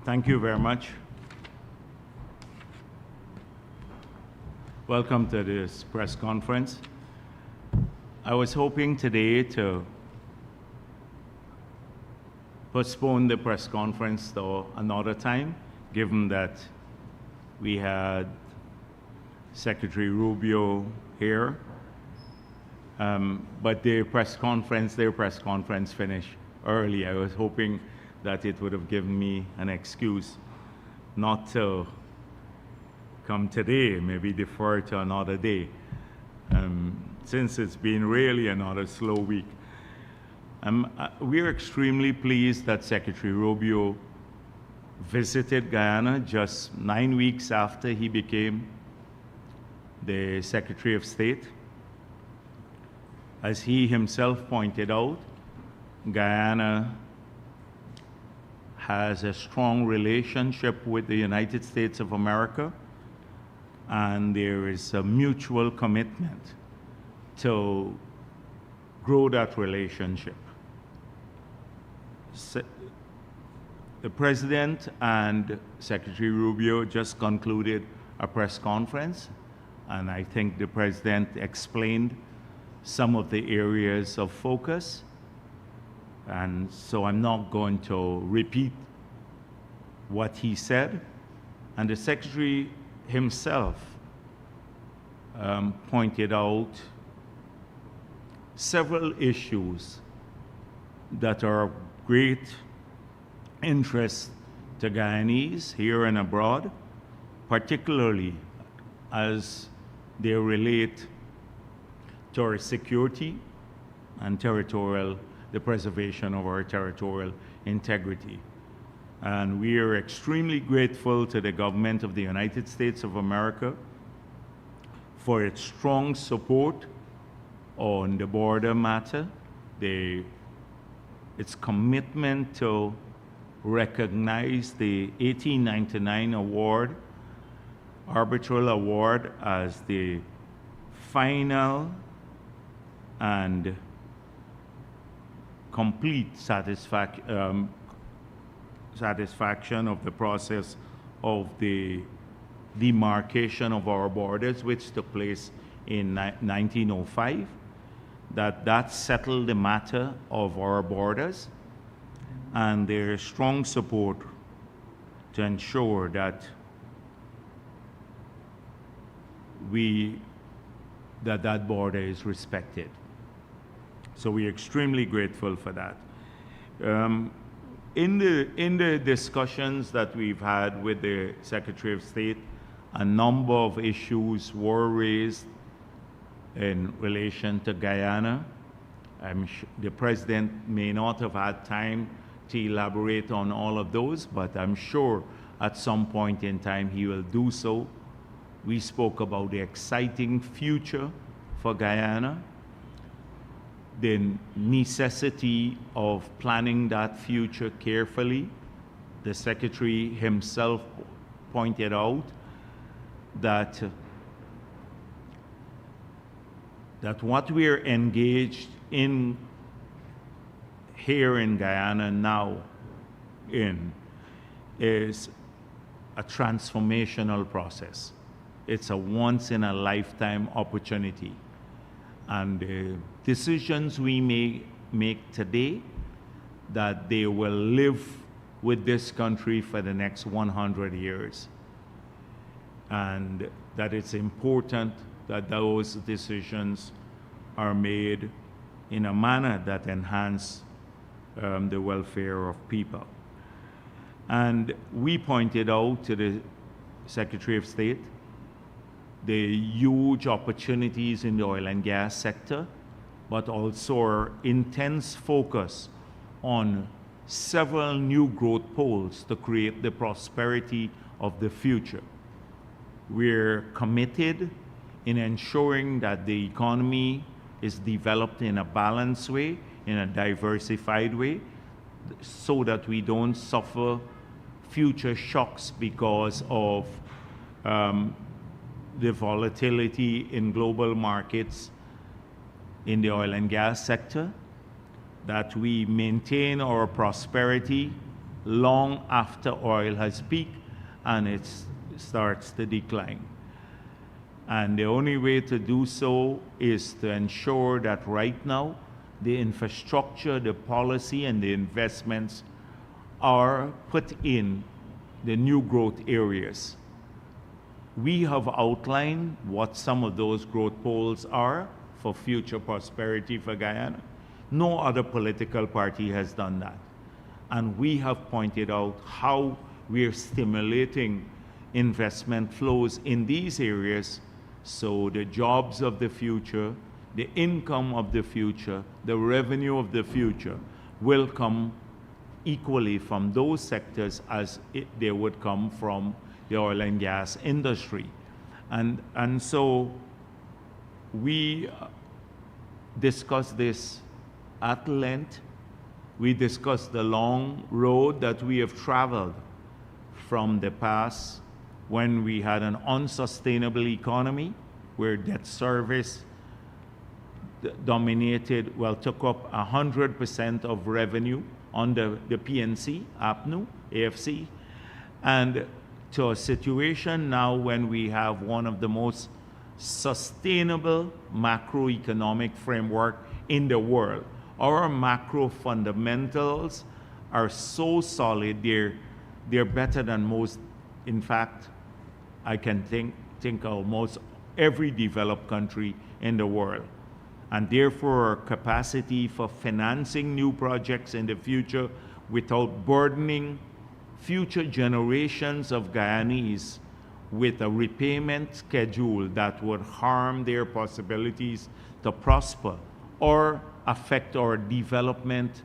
Thank you very much. Welcome to this press conference. I was hoping today to postpone the press conference to another time, given that we had Secretary Rubio here. But their press conference finished early. I was hoping that it would have given me an excuse not to come today, maybe defer to another day, since it's been really another slow week. We're extremely pleased that Secretary Rubio visited Guyana just 9 weeks after he became the Secretary of State. As he himself pointed out, Guyana has a strong relationship with the United States of America, and there is a mutual commitment to grow that relationship. The President and Secretary Rubio just concluded a press conference, and I think the President explained some of the areas of focus. And so I'm not going to repeat what he said. And the Secretary himself pointed out several issues that are of great interest to Guyanese here and abroad, particularly as they relate to our security and the preservation of our territorial integrity. And we are extremely grateful to the government of the United States of America for its strong support on the border matter, its commitment to recognize the 1899 arbitral award as the final and complete satisfaction of the process of the demarcation of our borders, which took place in 1905, that settled the matter of our borders, and their strong support to ensure that that border is respected. So we're extremely grateful for that. In the discussions that we've had with the Secretary of State, a number of issues were raised in relation to Guyana. The President may not have had time to elaborate on all of those, but I'm sure at some point in time he will do so. We spoke about the exciting future for Guyana, the necessity of planning that future carefully. The Secretary himself pointed out that what we're engaged in here in Guyana now is a transformational process. It's a once-in-a-lifetime opportunity. And the decisions we may make today, that they will live with this country for the next 100 years. And that it's important that those decisions are made in a manner that enhance the welfare of people. And we pointed out to the Secretary of State the huge opportunities in the oil and gas sector, but also our intense focus on several new growth poles to create the prosperity of the future. We're committed in ensuring that the economy is developed in a balanced way, in a diversified way, so that we don't suffer future shocks because of the volatility in global markets in the oil and gas sector, that we maintain our prosperity long after oil has peaked and it starts to decline. And the only way to do so is to ensure that right now the infrastructure, the policy, and the investments are put in the new growth areas. We have outlined what some of those growth poles are for future prosperity for Guyana. No other political party has done that. And we have pointed out how we are stimulating investment flows in these areas so the jobs of the future, the income of the future, the revenue of the future will come equally from those sectors as they would come from the oil and gas industry. And so we discussed this at length. We discussed the long road that we have traveled from the past when we had an unsustainable economy where debt service dominated, well, took up 100% of revenue under the PNC, APNU, AFC, and to a situation now when we have one of the most sustainable macroeconomic framework in the world. Our macro fundamentals are so solid, they're better than most. In fact, I can think almost every developed country in the world. And therefore, our capacity for financing new projects in the future without burdening future generations of Guyanese with a repayment schedule that would harm their possibilities to prosper or affect our development,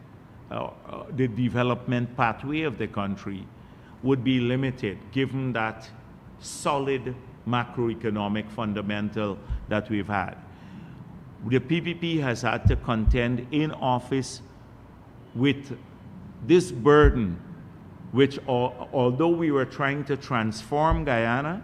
the development pathway of the country, would be limited given that solid macroeconomic fundamental that we've had. The PPP has had to contend in office with this burden, which although we were trying to transform Guyana,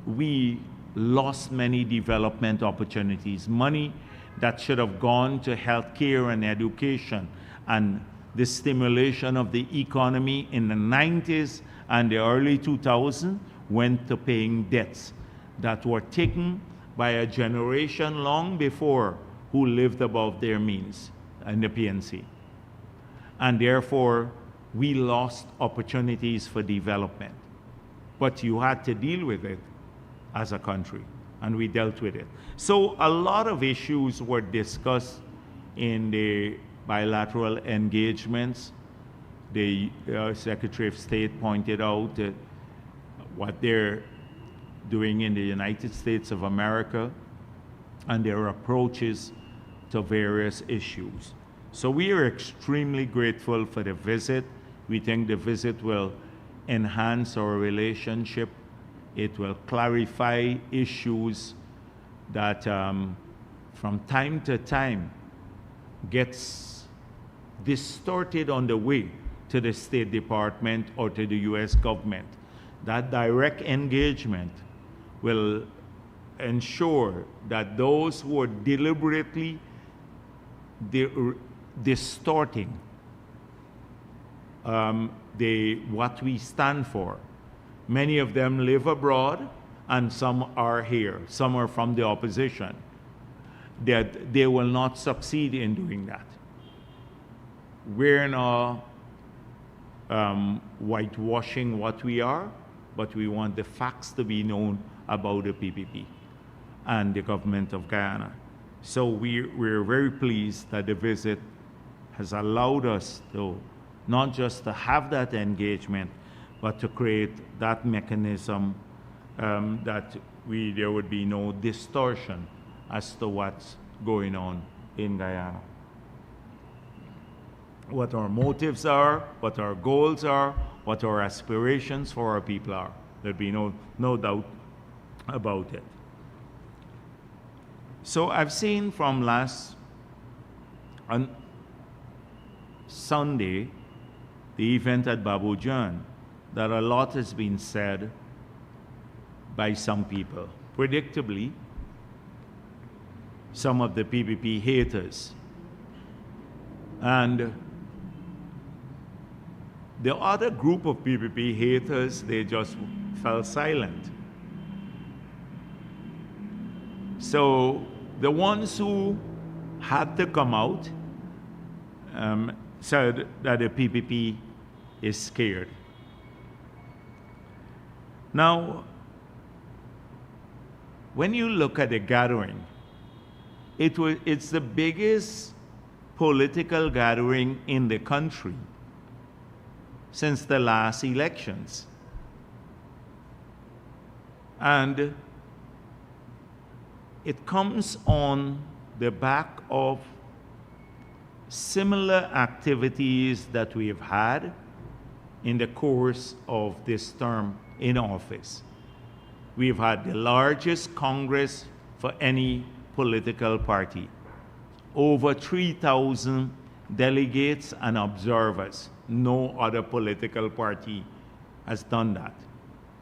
we lost many development opportunities, money that should have gone to healthcare and education and the stimulation of the economy in the 90s and the early 2000s went to paying debts that were taken by a generation long before who lived above their means in the PNC. And therefore, we lost opportunities for development. But you had to deal with it as a country, and we dealt with it. So a lot of issues were discussed in the bilateral engagements. The Secretary of State pointed out what they're doing in the United States of America and their approaches to various issues. So we are extremely grateful for the visit. We think the visit will enhance our relationship. It will clarify issues that from time to time gets distorted on the way to the State Department or to the US government. That direct engagement will ensure that those who are deliberately distorting what we stand for. Many of them live abroad and some are here. Some are from the opposition. That they will not succeed in doing that. We're not whitewashing what we are, but we want the facts to be known about the PPP and the government of Guyana. So we're very pleased that the visit has allowed us to not just to have that engagement, but to create that mechanism that there would be no distortion as to what's going on in Guyana. What our motives are, what our goals are, what our aspirations for our people are. There'd be no doubt about it. So I've seen from on Sunday, the event at Babu Jan, that a lot has been said by some people. Predictably, some of the PPP haters. And The other group of PPP haters, they just fell silent. So the ones who had to come out said that the PPP is scared. Now, when you look at the gathering, it's the biggest political gathering in the country since the last elections. And it comes on the back of similar activities that we have had in the course of this term in office. We've had the largest Congress for any political party. Over 3,000 delegates and observers. No other political party has done that.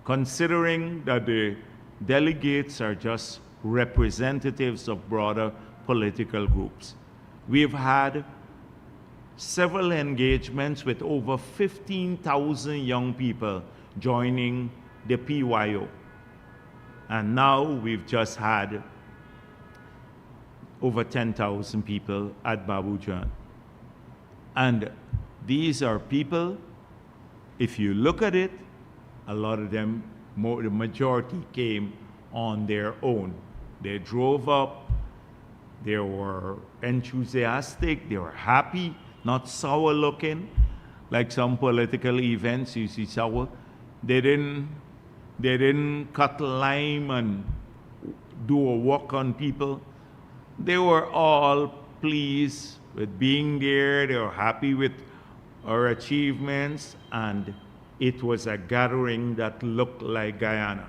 Considering that the delegates are just representatives of broader political groups. We've had several engagements with over 15,000 young people joining the PYO. And now we've just had over 10,000 people at Babu Jan. And these are people, if you look at it, a lot of them, the majority came on their own. They drove up, they were enthusiastic, they were happy, not sour looking, like some political events you see sour. They didn't cut lime and do a walk on people. They were all pleased with being there, they were happy with our achievements, and it was a gathering that looked like Guyana.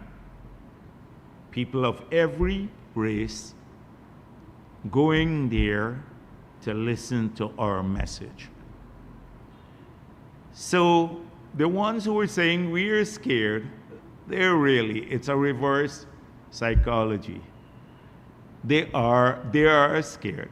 People of every race going there to listen to our message. So the ones who are saying we are scared, it's a reverse psychology. They are scared.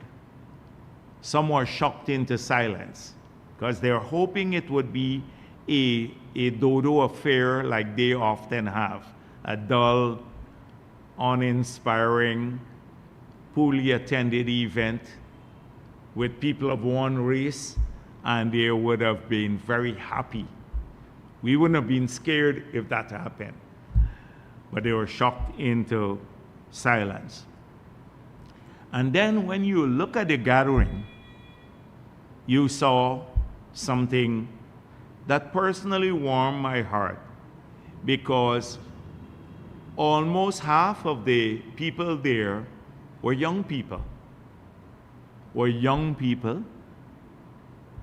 Some are shocked into silence because they're hoping it would be a dodo affair like they often have, a dull, uninspiring, poorly attended event with people of one race, and they would have been very happy. We wouldn't have been scared if that happened, but they were shocked into silence. And then when you look at the gathering, you saw something that personally warmed my heart, because almost half of the people there were young people.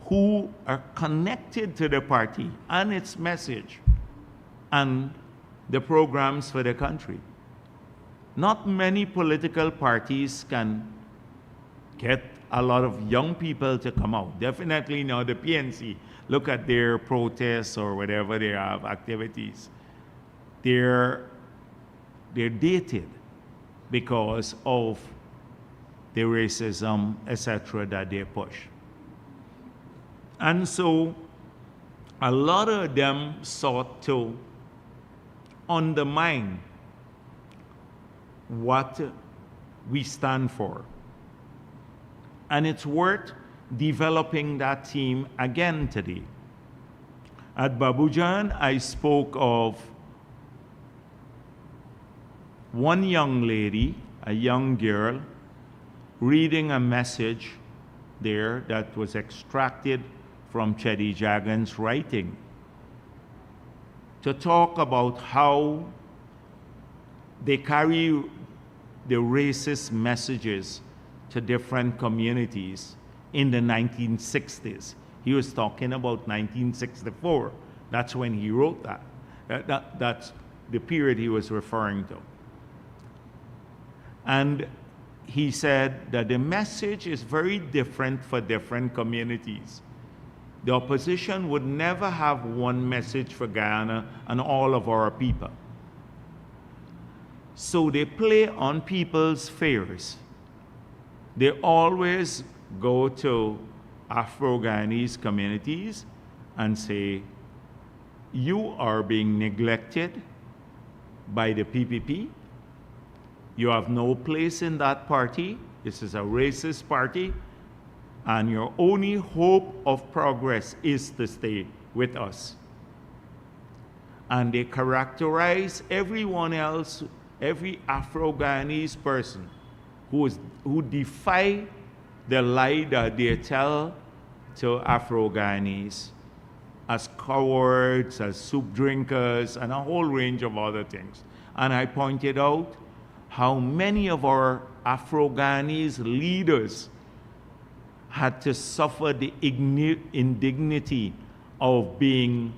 Who are connected to the party and its message and the programs for the country. Not many political parties can get a lot of young people to come out. Definitely now the PNC, look at their protests or whatever they have, activities. They're dated because of the racism, etc., that they push. And so a lot of them sought to undermine what we stand for. And it's worth developing that theme again today. At Babu Jan, I spoke of one young lady, a young girl, reading a message there that was extracted from Chedi Jagan's writing to talk about how they carry the racist messages to different communities in the 1960s. He was talking about 1964. That's when he wrote that. That's the period he was referring to. And he said that the message is very different for different communities. The opposition would never have one message for Guyana and all of our people. So they play on people's fears. They always go to Afro-Guyanese communities and say, you are being neglected by the PPP. You have no place in that party. This is a racist party. And your only hope of progress is to stay with us. And they characterize everyone else, every Afro-Guyanese person who defy the lie that they tell to Afro-Guyanese as cowards, as soup drinkers, and a whole range of other things. And I pointed out how many of our Afro-Guyanese leaders had to suffer the indignity of being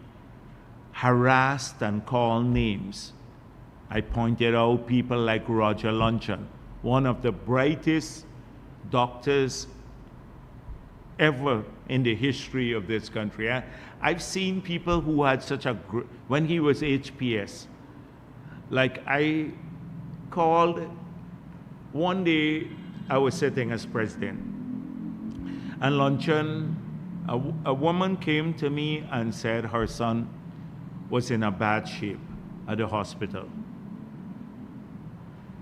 harassed and called names. I pointed out people like Roger Luncheon, one of the brightest doctors ever in the history of this country. I've seen people who had such a, when he was HPS, like I called, one day I was sitting as president, and Luncheon, a woman came to me and said her son was in a bad shape at the hospital.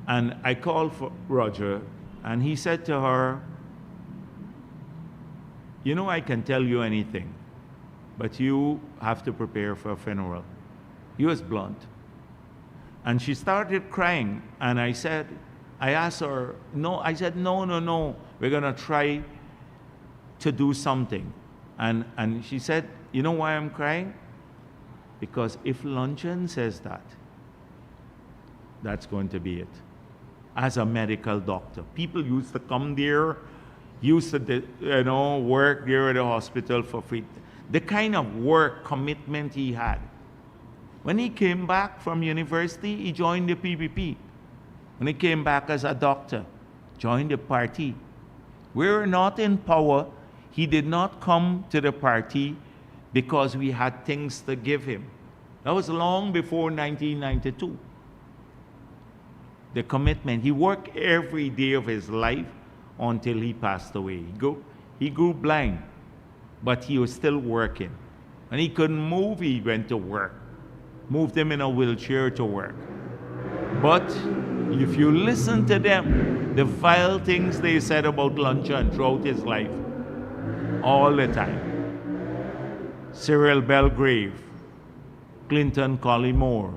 And I called for Roger, and he said to her, you know, I can tell you anything, but you have to prepare for a funeral. He was blunt. And she started crying, and I asked her, no, I said, no, we're gonna try to do something. And she said, you know why I'm crying? Because if Luncheon says that, that's going to be it. As a medical doctor, people used to come there, used to work there at the hospital for free. The kind of work commitment he had. When he came back from university, he joined the PPP. When he came back as a doctor, joined the party. We were not in power. He did not come to the party because we had things to give him. That was long before 1992. The commitment. He worked every day of his life until he passed away. He grew blind, but he was still working. When he couldn't move, he went to work. Moved him in a wheelchair to work. But if you listen to them, the vile things they said about Luncheon throughout his life, all the time. Cyril Belgrave, Clinton Collymore,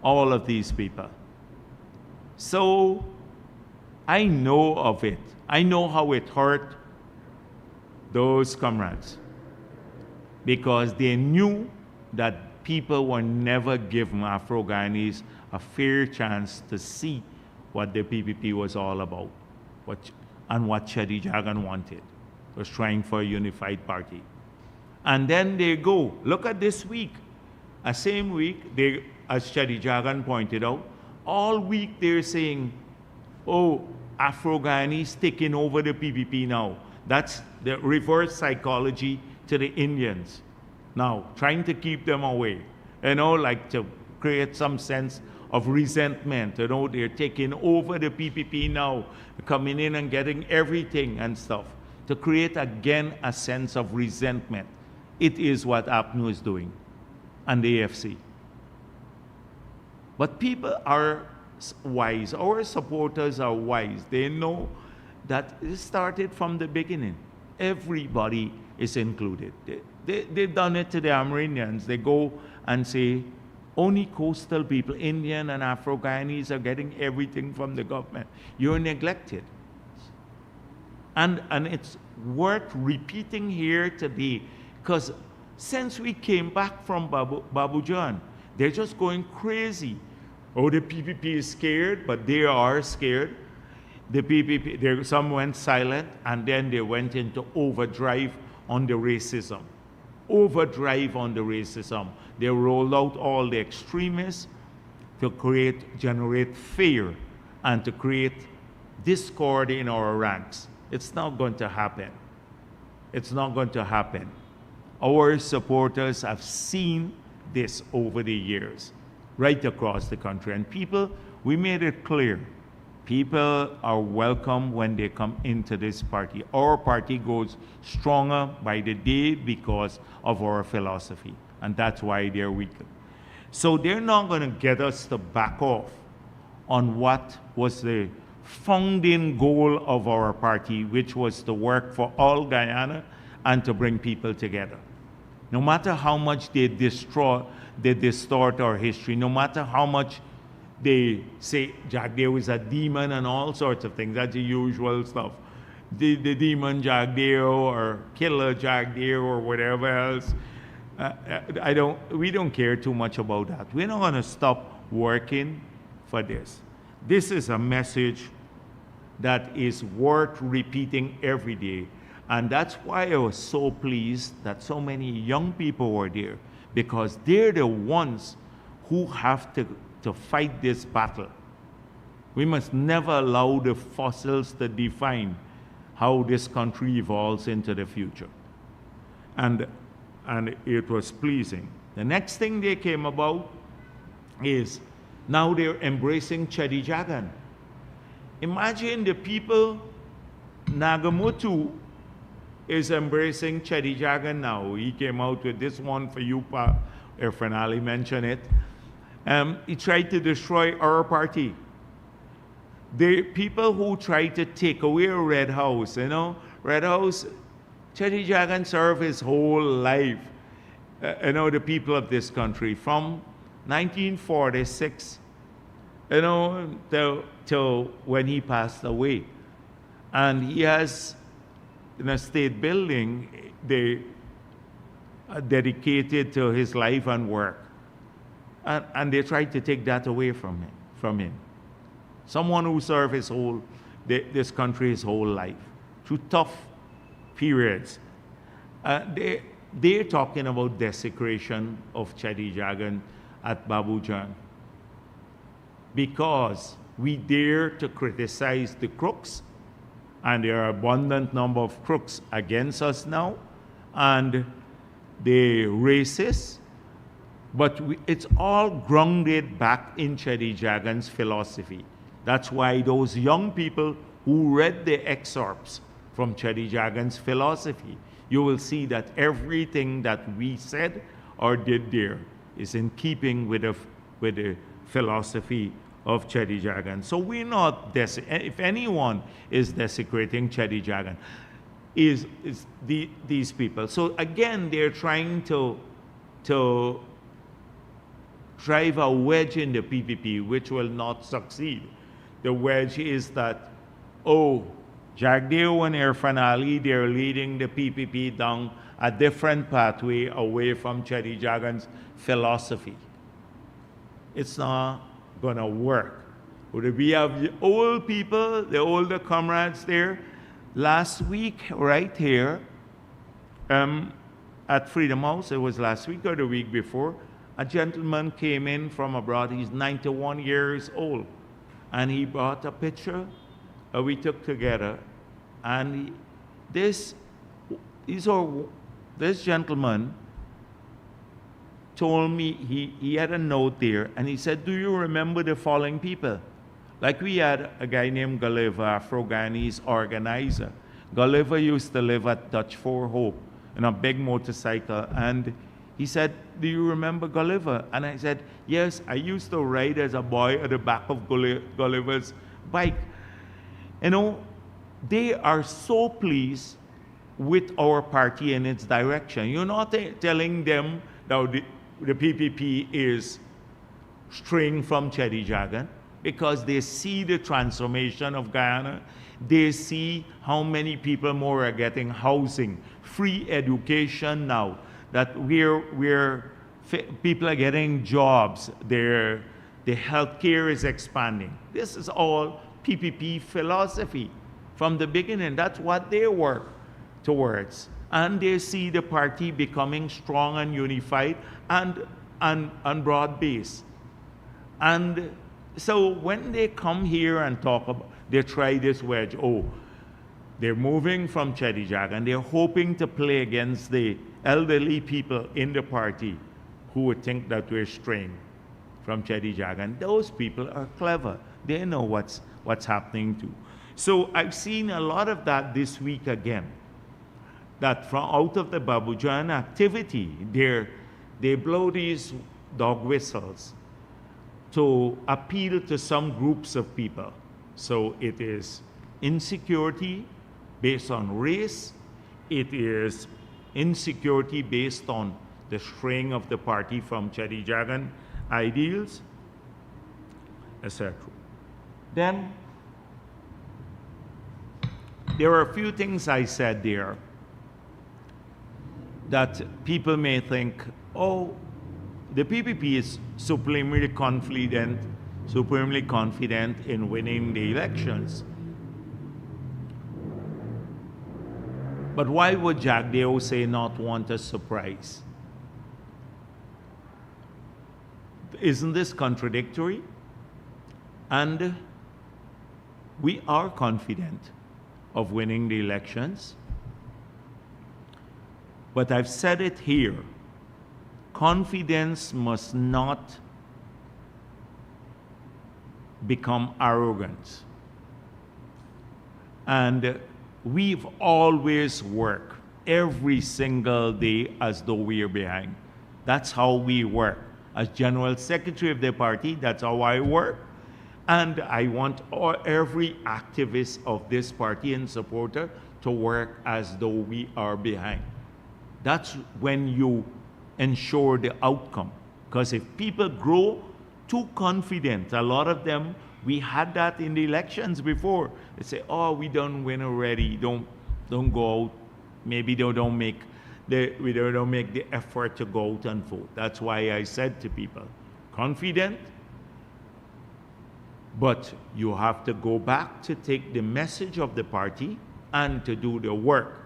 all of these people. So I know of it. I know how it hurt those comrades, because they knew that people were never given Afro-Guyanese a fair chance to see what the PPP was all about, and what Chedi Jagan wanted, was trying for a unified party. And then they go, look at this week. A same week, they, as Chedi Jagan pointed out, all week they're saying, oh, Afro-Guyanese taking over the PPP now. That's the reverse psychology to the Indians. Now, trying to keep them away, like to create some sense of resentment. They're taking over the PPP now, coming in and getting everything and stuff, to create again a sense of resentment. It is what APNU is doing, and the AFC. But people are wise. Our supporters are wise. They know that it started from the beginning. Everybody is included. They've done it to the Amerindians. They go and say, only coastal people, Indian and Afro-Guyanese, are getting everything from the government. You're neglected. And it's worth repeating here today, because since we came back from Babu John, they're just going crazy. Oh, the PPP is scared, but they are scared. The PPP, some went silent, and then they went into overdrive on the racism. Overdrive on the racism. They rolled out all the extremists to generate fear, and to create discord in our ranks. It's not going to happen. It's not going to happen. Our supporters have seen this over the years, right across the country. And people, we made it clear, people are welcome when they come into this party. Our party goes stronger by the day because of our philosophy. and that's why they're weak. So they're not going to get us to back off on what was the founding goal of our party, which was to work for all Guyana and to bring people together. No matter how much they distort our history, no matter how much they say Jagdeo is a demon and all sorts of things, that's the usual stuff. The demon Jagdeo or killer Jagdeo or whatever else. We don't care too much about that. We're not going to stop working for this. This is a message that is worth repeating every day. And that's why I was so pleased that so many young people were there, because they're the ones who have to fight this battle. We must never allow the fossils to define how this country evolves into the future. And it was pleasing. The next thing they came about is now they're embracing Chedi Jagan. Imagine the people, Nagamutu is embracing Chedi Jagan now. He came out with this one for you, Irfan Ali mentioned it. He tried to destroy our party. The people who tried to take away Red House, Red House, Chedi Jagan served his whole life, the people of this country from 1946, till when he passed away. And he has, in a state building, dedicated to his life and work. And they tried to take that away from him. Someone who served this country his whole life, through tough periods. They're talking about desecration of Chedi Jagan at Babujan, because we dare to criticize the crooks, and there are abundant number of crooks against us now, and the racists, but it's all grounded back in Chedi Jagan's philosophy. That's why those young people who read the excerpts from Chedi Jagan's philosophy, you will see that everything that we said or did there is in keeping with the philosophy of Chedi Jagan. So we're not, if anyone is desecrating Chedi Jagan, is these people. So again, they're trying to drive a wedge in the PPP, which will not succeed. The wedge is that, Jagdeo and Irfan Ali, they're leading the PPP down a different pathway away from Chedi Jagan's philosophy. It's not gonna work. We have the old people, the older comrades there. Last week, right here, at Freedom House, it was last week or the week before, a gentleman came in from abroad. He's 91 years old. And he brought a picture we took together. And this gentleman told me, he had a note there, and he said, do you remember the following people? Like we had a guy named Gulliver, Afro-Guyanese organizer. Gulliver used to live at Dutch Fort Hope in a big motorcycle, and he said, do you remember Gulliver? And I said, yes, I used to ride as a boy at the back of Gulliver's bike. They are so pleased with our party and its direction. You're not telling them that the PPP is straying from Chedi Jagan, because they see the transformation of Guyana. They see how many people more are getting housing, free education now, that people are getting jobs, the healthcare is expanding. This is all PPP philosophy from the beginning. That's what they work towards. And they see the party becoming strong and unified and broad-based. And so when they come here and talk about, they try this wedge, they're moving from Chedi Jagan, they're hoping to play against the elderly people in the party who would think that we're straying from Chedi Jagan. Those people are clever. They know what's happening too. So I've seen a lot of that this week again, that from out of the Babujan activity, they blow these dog whistles to appeal to some groups of people. So it is insecurity based on race, it is insecurity based on the straying of the party from Chedi Jagan ideals, etc. Then there are a few things I said there that people may think, oh, the PPP is supremely confident in winning the elections. But why would Jagdeo say not want a surprise? Isn't this contradictory? And we are confident of winning the elections. But I've said it here, confidence must not become arrogant. And we've always worked every single day as though we are behind. That's how we work. As General Secretary of the party, that's how I work. And I want every activist of this party and supporter to work as though we are behind. That's when you ensure the outcome. Because if people grow too confident, a lot of them, we had that in the elections before. They say, oh, we don't win already, don't go out. Maybe they don't make the effort to go out and vote. That's why I said to people, confident, but you have to go back to take the message of the party and to do the work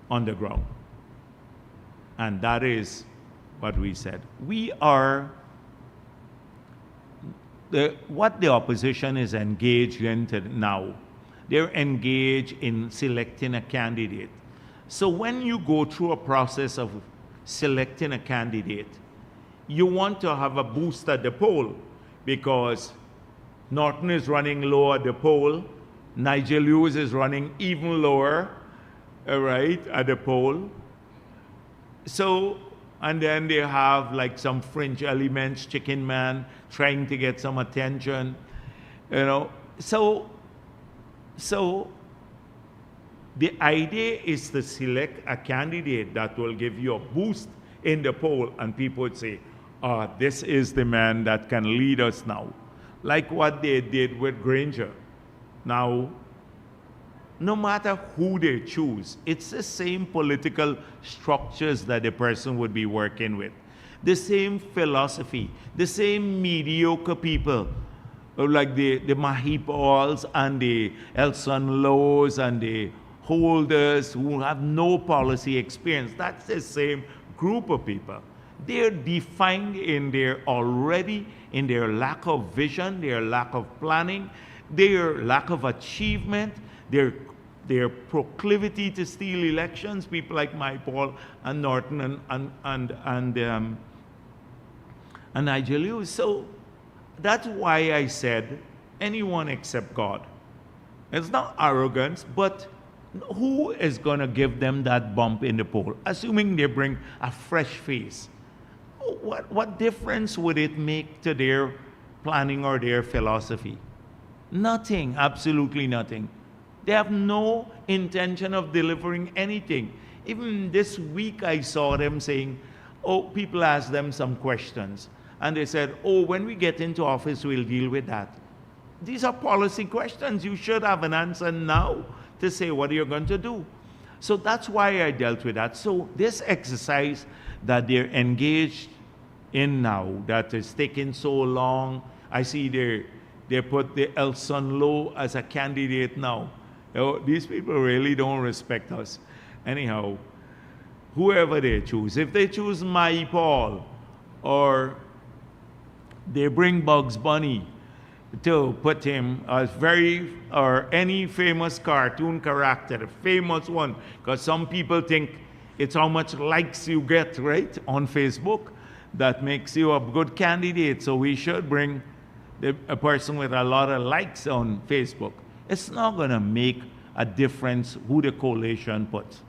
on the ground. And that is what we said. We are, what the opposition is engaged in now, they're engaged in selecting a candidate. So when you go through a process of selecting a candidate, you want to have a boost at the poll because Norton is running low at the poll, Nigel Lewis is running even lower, right, at the poll. So, and then they have like some fringe elements, Chicken Man, trying to get some attention, you know. So the idea is to select a candidate that will give you a boost in the poll, and people would say, this is the man that can lead us now. Like what they did with Granger. Now, no matter who they choose, it's the same political structures that the person would be working with. The same philosophy, the same mediocre people, like the Mahi Pauls and the Elson Lows and the Holders who have no policy experience. That's the same group of people. They're defined in their lack of vision, their lack of planning, their lack of achievement, their proclivity to steal elections, people like Mike Paul and Norton and Nigel Lewis. So that's why I said anyone except God. It's not arrogance, but who is going to give them that bump in the poll? Assuming they bring a fresh face. What difference would it make to their planning or their philosophy? Nothing, absolutely nothing. They have no intention of delivering anything. Even this week I saw them saying, oh, people asked them some questions. And they said, oh, when we get into office, we'll deal with that. These are policy questions. You should have an answer now to say what you're going to do. So that's why I dealt with that. So this exercise that they're engaged in now, that is taking so long, I see they put the Elson Low as a candidate now. These people really don't respect us. Anyhow, whoever they choose, if they choose Mai Paul or they bring Bugs Bunny to put him as or any famous cartoon character, the famous one, because some people think it's how much likes you get, right, on Facebook that makes you a good candidate. So we should bring a person with a lot of likes on Facebook. It's not going to make a difference who the coalition puts,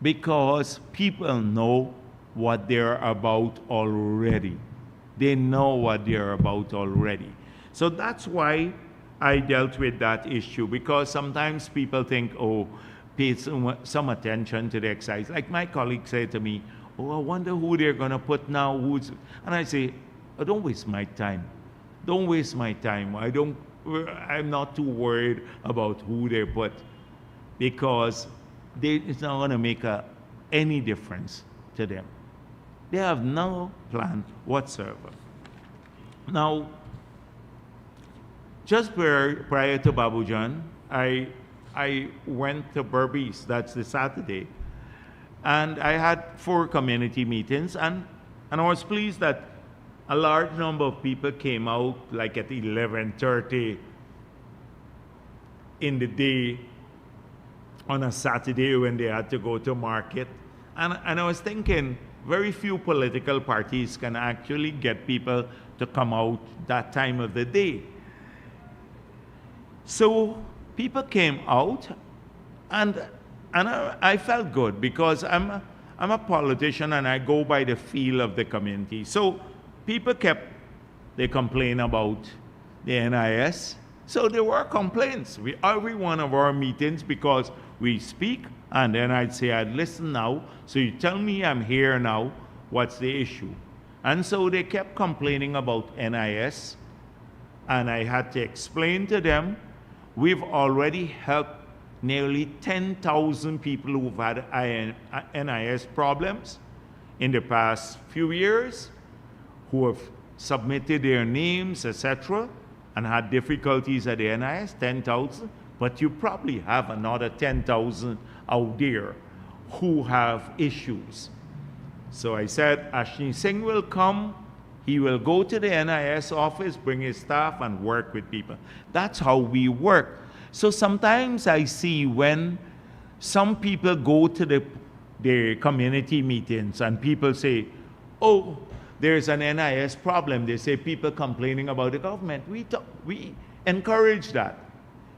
because people know what they're about already. They know what they're about already. So that's why I dealt with that issue, because sometimes people think, oh, pay some attention to the excise. Like my colleague said to me, oh, I wonder who they're going to put now. And I say, oh, don't waste my time. Don't waste my time. I'm not too worried about who they put, because it's not going to make any difference to them. They have no plan whatsoever. Now, just prior to Babujan, I went to Berbice, that's the Saturday, and I had 4 community meetings, and I was pleased that a large number of people came out like at 11:30 in the day on a Saturday when they had to go to market. And I was thinking, very few political parties can actually get people to come out that time of the day. So people came out, and I felt good, because I'm a politician and I go by the feel of the community. So people they complain about the NIS. So there were complaints. Every one of our meetings, because we speak, and then I'd say, I'd listen now, so you tell me I'm here now, what's the issue? And so they kept complaining about NIS, and I had to explain to them, we've already helped nearly 10,000 people who've had NIS problems in the past few years, who have submitted their names, etc., and had difficulties at the NIS, 10,000, but you probably have another 10,000 out there who have issues. So I said, Ashni Singh will come, he will go to the NIS office, bring his staff, and work with people. That's how we work. So sometimes I see when some people go to the community meetings and people say, oh, there's an NIS problem. They say people complaining about the government. We encourage that.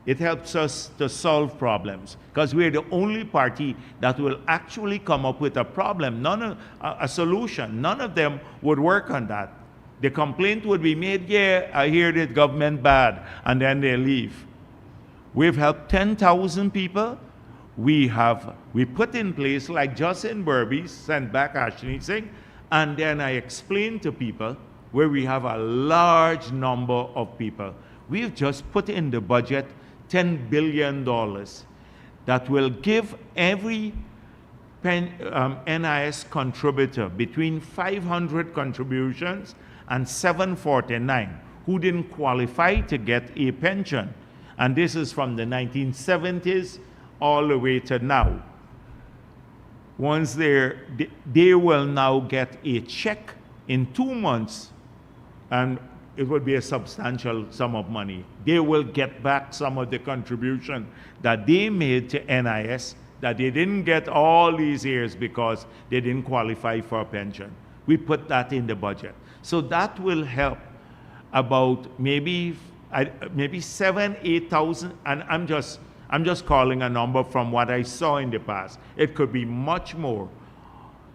It helps us to solve problems, because we're the only party that will actually come up with a problem, a solution. None of them would work on that. The complaint would be made, yeah, I hear the government bad, and then they leave. We've helped 10,000 people. We put in place, like just in Berbice, sent back Ashni Singh, and then I explained to people where we have a large number of people. We've just put in the budget $10 billion that will give every NIS contributor between 500 contributions and 749 who didn't qualify to get a pension. And this is from the 1970s all the way to now. Once they will now get a check in 2 months, and it would be a substantial sum of money. They will get back some of the contribution that they made to NIS that they didn't get all these years because they didn't qualify for a pension. We put that in the budget. So that will help about maybe 7,000, 8,000, and I'm just calling a number from what I saw in the past. It could be much more.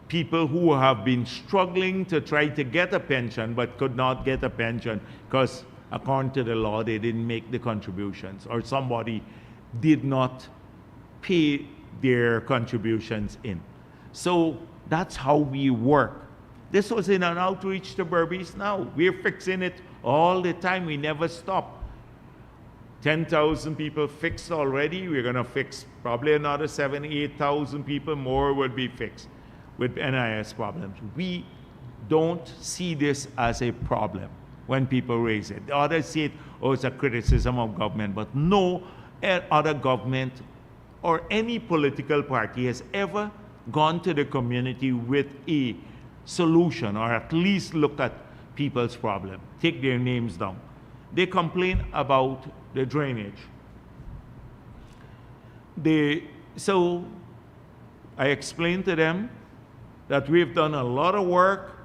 People who have been struggling to try to get a pension but could not get a pension because according to the law they didn't make the contributions, or somebody did not pay their contributions in. So that's how we work. This was in an outreach to Berbice now. We're fixing it all the time. We never stop. 10,000 people fixed already. We're going to fix probably another 7,000, 8,000 people more will be fixed with NIS problems. We don't see this as a problem when people raise it. The others see it, oh, it's a criticism of government, but no other government or any political party has ever gone to the community with a solution, or at least looked at people's problem, take their names down. They complain about the drainage. So I explained to them that we've done a lot of work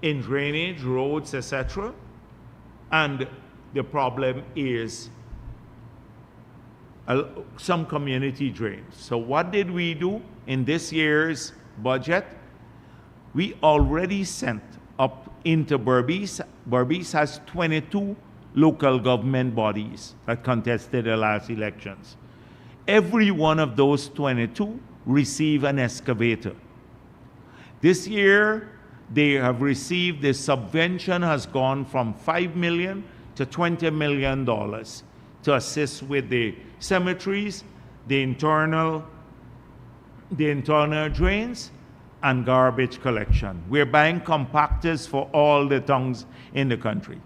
in drainage, roads, etc. And the problem is some community drains. So what did we do in this year's budget? We already sent up into Berbice. Berbice has 22 local government bodies that contested the last elections. Every one of those 22 received an excavator. This year, they have received, the subvention has gone from $5 million to $20 million to assist with the cemeteries, the internal drains, and garbage collection. We're buying compactors for all the towns in the country.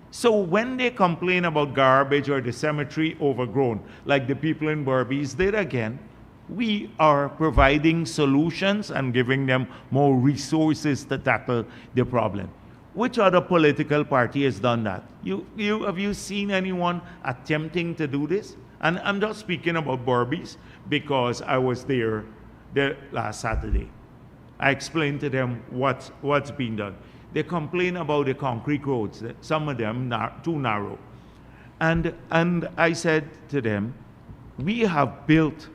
So when they complain about garbage or the cemetery overgrown, like the people in Berbice did again, we are providing solutions and giving them more resources to tackle the problem. Which other political party has done that? Have you seen anyone attempting to do this? And I'm just speaking about Berbice because I was there last Saturday. I explained to them what's being done. They complain about the concrete roads, that some of them too narrow. And I said to them, we have built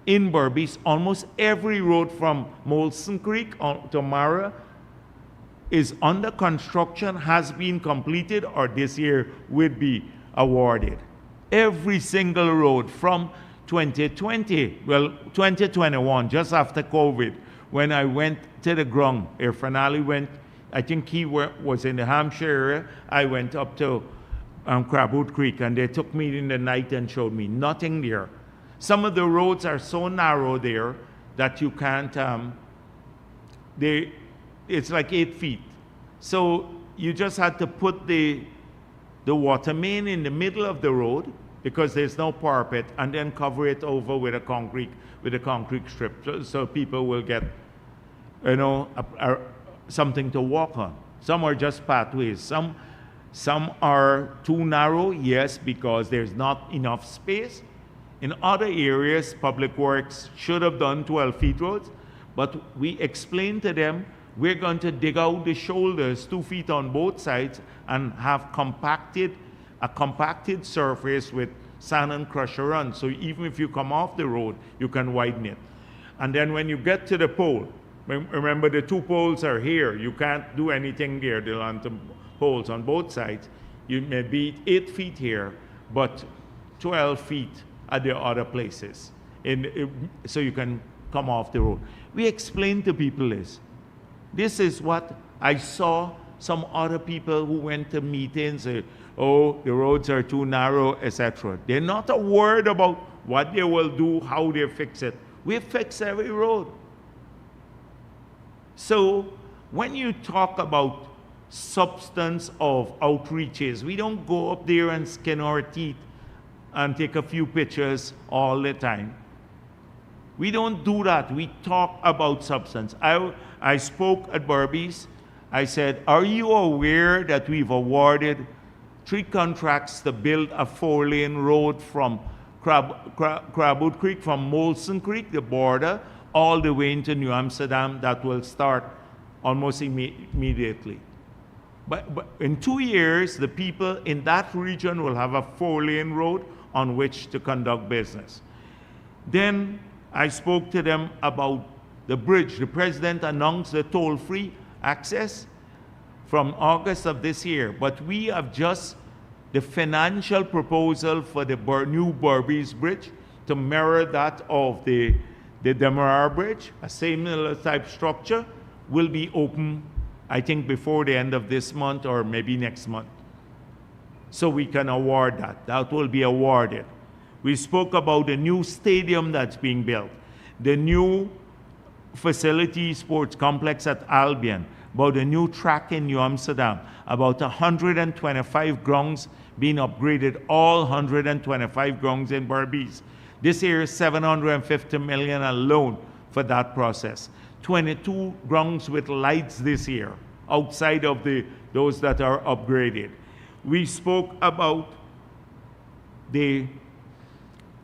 in Berbice almost every road from Molson Creek to Mara is under construction, has been completed, or this year would be awarded. Every single road from 2021, just after COVID, when I went to the ground, Irfanali went, I think he was in the Hampshire area, I went up to Crabwood Creek, and they took me in the night and showed me nothing there. Some of the roads are so narrow there that you can't, it's like 8 feet. So you just had to put the water main in the middle of the road because there's no parapet, and then cover it over with a concrete strip, so people will get, something to walk on. Some are just pathways. Some are too narrow, yes, because there's not enough space. In other areas, Public Works should have done 12 feet roads, but we explained to them, we're going to dig out the shoulders 2 feet on both sides and have a compacted surface with sand and crusher on. So even if you come off the road, you can widen it. And then when you get to the pole, remember the 2 poles are here. You can't do anything there. The lantern poles on both sides. You may be 8 feet here, but 12 feet at the other places. So you can come off the road. We explained to people this. This is what I saw some other people who went to meetings say, oh, the roads are too narrow, etc. They're not a word about what they will do, how they fix it. We fix every road. So when you talk about substance of outreaches, we don't go up there and skin our teeth and take a few pictures all the time. We don't do that. We talk about substance. I spoke at Berbice. I said, are you aware that we've awarded 3 contracts to build a 4-lane road from Crabwood Creek, from Molson Creek, the border, all the way into New Amsterdam, that will start almost immediately. But in 2 years, the people in that region will have a 4-lane road on which to conduct business. Then I spoke to them about the bridge. The president announced the toll-free access from August of this year, but we have just the financial proposal for the new Berbice Bridge to mirror that of the Demerara Bridge, a similar type structure, will be open, I think, before the end of this month or maybe next month. So we can award that. That will be awarded. We spoke about the new stadium that's being built, the new facility sports complex at Albion, about the new track in New Amsterdam, about 125 grounds being upgraded, all 125 grounds in Berbice. This year is $750 million alone for that process. 22 grounds with lights this year, outside of those that are upgraded. We spoke about the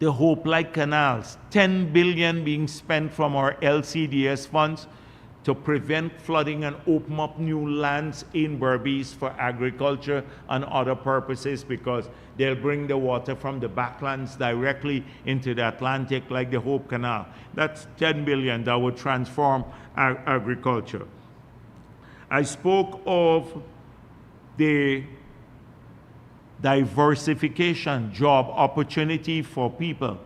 Hope Light canals, $10 billion being spent from our LCDS funds to prevent flooding and open up new lands in Berbice for agriculture and other purposes, because they'll bring the water from the backlands directly into the Atlantic, like the Hope Canal. That's $10 billion that would transform agriculture. I spoke of the diversification job opportunity for people,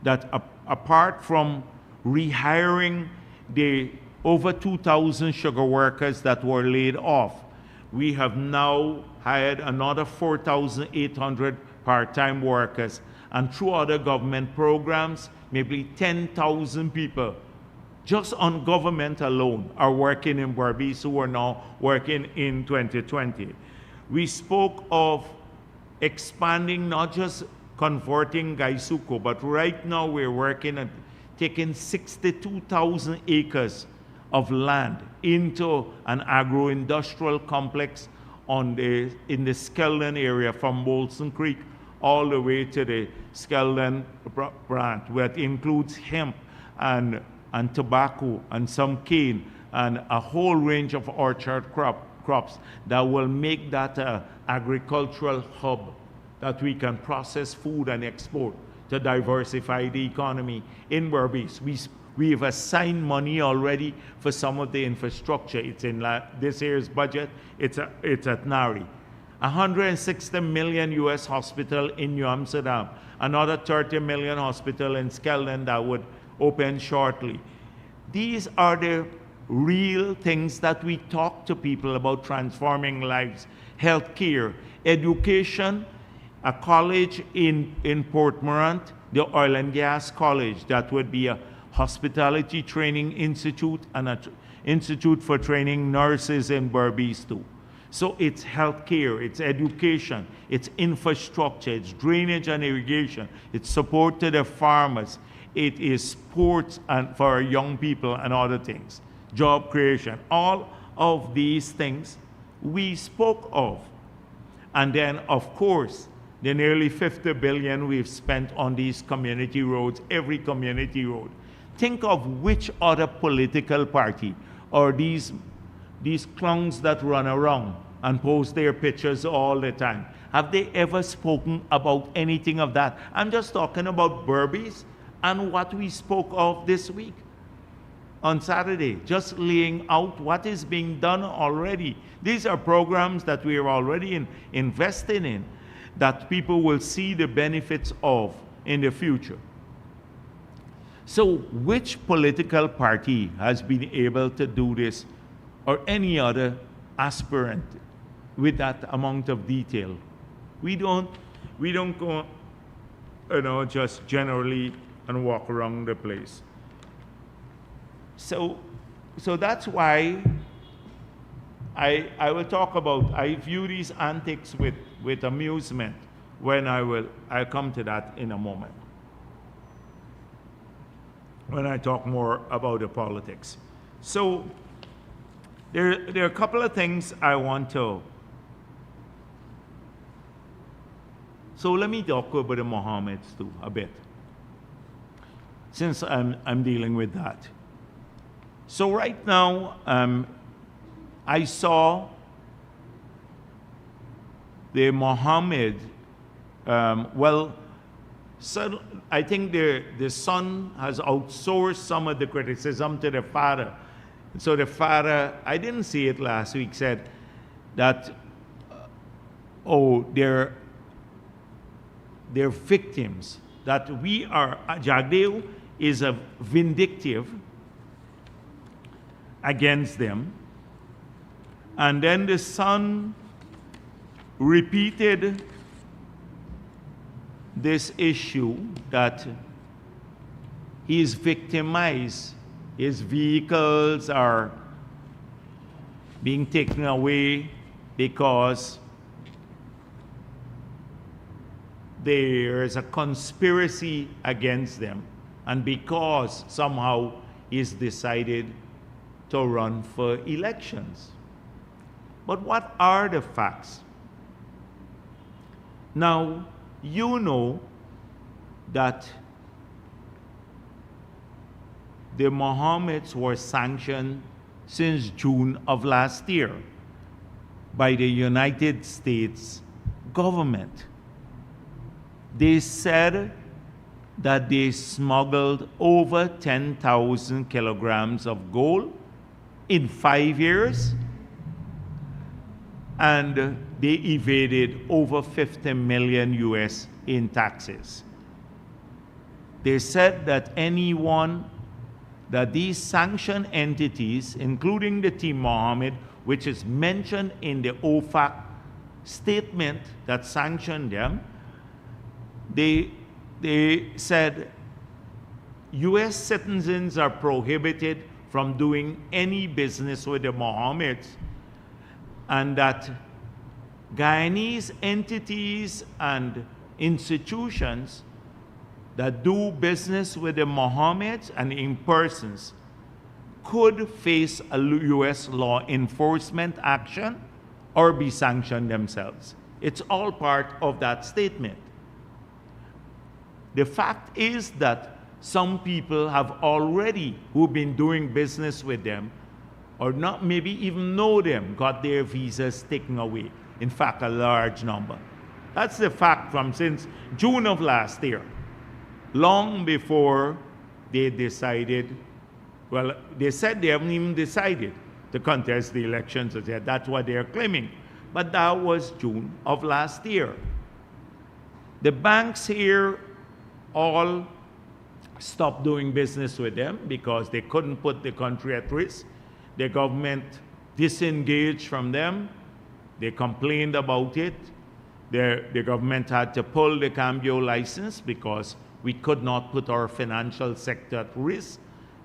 that apart from rehiring the over 2,000 sugar workers that were laid off, we have now hired another 4,800 part-time workers, and through other government programs, maybe 10,000 people just on government alone are working in Berbice who are now working in 2020. We spoke of expanding, not just converting Gaisuko, but right now we're working at taking 62,000 acres of land into an agro-industrial complex in the Skeldon area, from Bolson Creek all the way to the Skeldon plant, where it includes hemp and tobacco and some cane and a whole range of orchard crops that will make that an agricultural hub that we can process food and export to diversify the economy in Berbice. We have assigned money already for some of the infrastructure. It's in this year's budget. It's at NARI. 160 million US hospital in New Amsterdam, another 30 million hospital in Skeldon that would open shortly. These are the real things that we talk to people about, transforming lives. Healthcare, education, a college in Port Morant, the Oil and Gas College, that would be a hospitality training institute and an institute for training nurses in Berbice too. So it's healthcare, it's education, it's infrastructure, it's drainage and irrigation, it's support to the farmers, it is sports and for our young people and other things, job creation. All of these things we spoke of. And then, of course, the nearly 50 billion we've spent on these community roads, every community road. Think of which other political party or these clowns that run around and post their pictures all the time. Have they ever spoken about anything of that? I'm just talking about Berbice and what we spoke of this week on Saturday, just laying out what is being done already. These are programs that we are already investing in, that people will see the benefits of in the future. So which political party has been able to do this, or any other aspirant with that amount of detail? We don't go, just generally and walk around the place. So that's why I will talk about, I view these antics with amusement when I'll come to that in a moment, when I talk more about the politics. So there are a couple of things I want to. So let me talk about the Mohammeds too a bit, since I'm dealing with that. So right now, I saw the Mohammed, so I think the son has outsourced some of the criticism to the father. So the father, I didn't see it last week, said that, they're victims, that Jagdeo is a vindictive against them. And then the son repeated this issue that he is victimized. His vehicles are being taken away because there is a conspiracy against them, and because somehow he's decided to run for elections. But what are the facts? Now, you know that the Mohammeds were sanctioned since June of last year by the United States government. They said that they smuggled over 10,000 kilograms of gold in 5 years and they evaded over 50 million US in taxes. They said that that these sanctioned entities, including the Team Mohammed, which is mentioned in the OFAC statement that sanctioned them, they said US citizens are prohibited from doing any business with the Mohammeds, and that Guyanese entities and institutions that do business with the Mohammeds and in persons could face a US law enforcement action or be sanctioned themselves. It's all part of that statement. The fact is that some people have already, who've been doing business with them, or not maybe even know them, got their visas taken away. In fact, a large number. That's the fact from since June of last year, long before they decided, well, they said they haven't even decided to contest the elections. That's what they're claiming. But that was June of last year. The banks here all stopped doing business with them because they couldn't put the country at risk. The government disengaged from them. They complained about it. The government had to pull the Cambio license because we could not put our financial sector at risk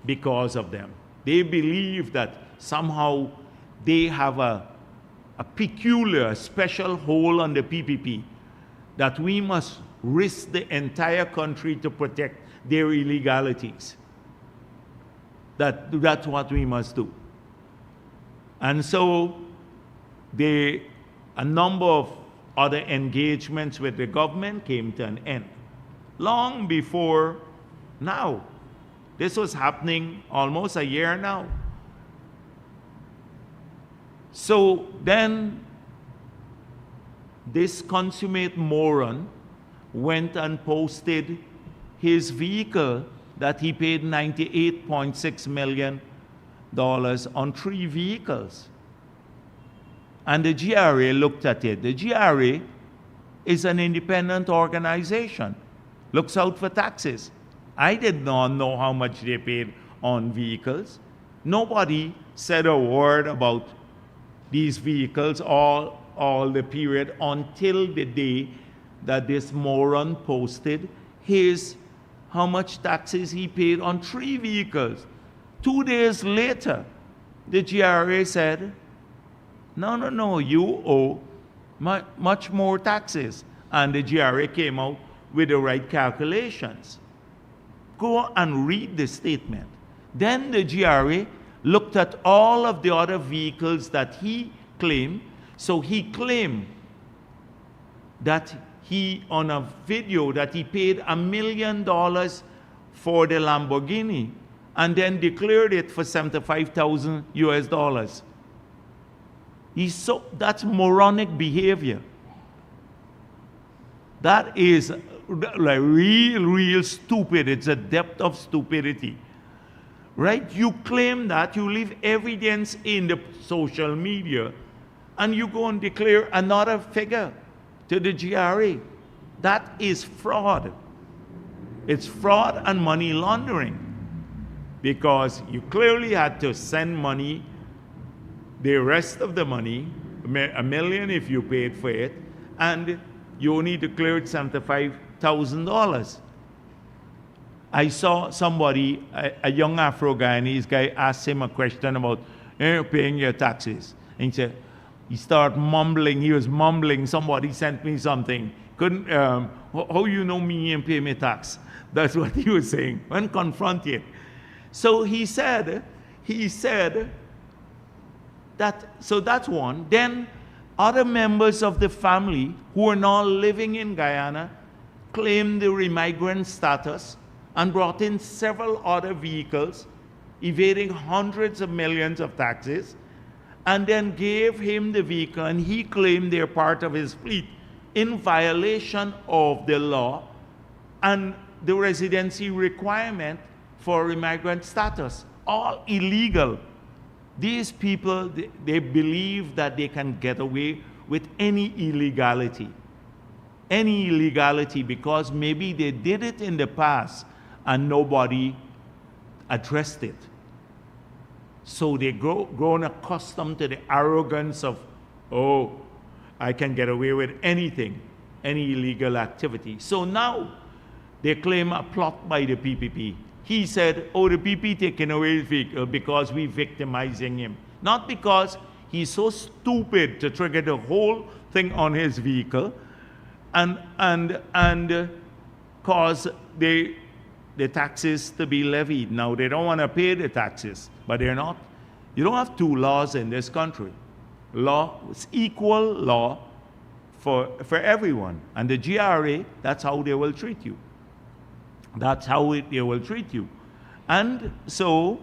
because of them. They believe that somehow they have a peculiar, special hold on the PPP, that we must risk the entire country to protect their illegalities. That's what we must do. And so a number of other engagements with the government came to an end. Long before now. This was happening almost a year now. So then this consummate moron went and posted his vehicle that he paid $98.6 million on 3 vehicles. And the GRA looked at it. The GRA is an independent organization, looks out for taxes. I did not know how much they paid on vehicles. Nobody said a word about these vehicles all the period until the day that this moron posted how much taxes he paid on 3 vehicles. 2 days later, the GRA said, no, you owe much more taxes. And the GRA came out with the right calculations. Go and read the statement. Then the GRA looked at all of the other vehicles that he claimed. So he claimed that on a video, that he paid $1 million for the Lamborghini and then declared it for $75,000 US. That's moronic behavior. That is like real stupid. It's a depth of stupidity. Right? You claim that, you leave evidence in the social media, and you go and declare another figure to the GRA. That is fraud. It's fraud and money laundering, because you clearly had to send money, the rest of the money, $1 million if you paid for it, and you only declared $75,000. I saw somebody, a young Afro-Guyanese guy, asked him a question about paying your taxes. And he started mumbling. He was mumbling. Somebody sent me something. How you know me and pay me tax? That's what he was saying when confronted. So he said that, so that's one. Then other members of the family who are now living in Guyana claimed the remigrant status and brought in several other vehicles, evading hundreds of millions of taxes, and then gave him the vehicle, and he claimed they're part of his fleet in violation of the law and the residency requirement for immigrant status. All illegal. These people, they believe that they can get away with any illegality. Any illegality, because maybe they did it in the past and nobody addressed it. So they grown accustomed to the arrogance of, oh, I can get away with anything, any illegal activity. So now they claim a plot by the PPP. He said, oh, the PPP taking away his vehicle because we're victimizing him. Not because he's so stupid to trigger the whole thing on his vehicle and cause the taxes to be levied. Now, they don't want to pay the taxes, but they're not. You don't have two laws in this country. Law is equal law for everyone. And the GRA, that's how they will treat you. That's how they will treat you. And so,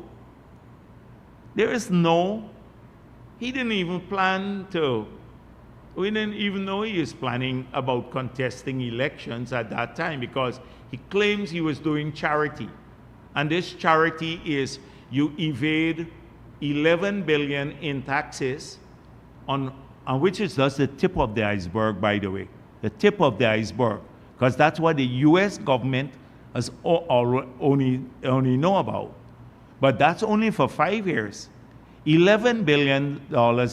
there is no, he didn't even plan to, we didn't even know he is planning about contesting elections at that time, because he claims he was doing charity. And this charity is you evade 11 billion in taxes, on which is just the tip of the iceberg, by the way. The tip of the iceberg. Because that's what the US government has only know about. But that's only for 5 years. $11 billion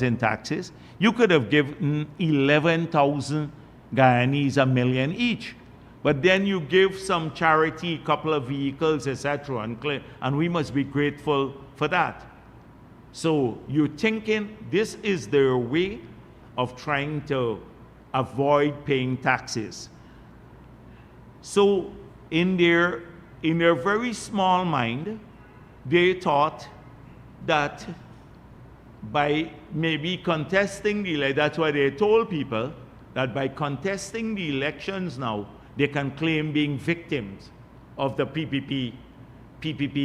in taxes. You could have given 11,000 Guyanese $1 million each. But then you give some charity, a couple of vehicles, etc., and we must be grateful for that. So you're thinking this is their way of trying to avoid paying taxes. So in their very small mind, they thought that by maybe contesting the election, that's why they told people that by contesting the elections now, they can claim being victims of the PPP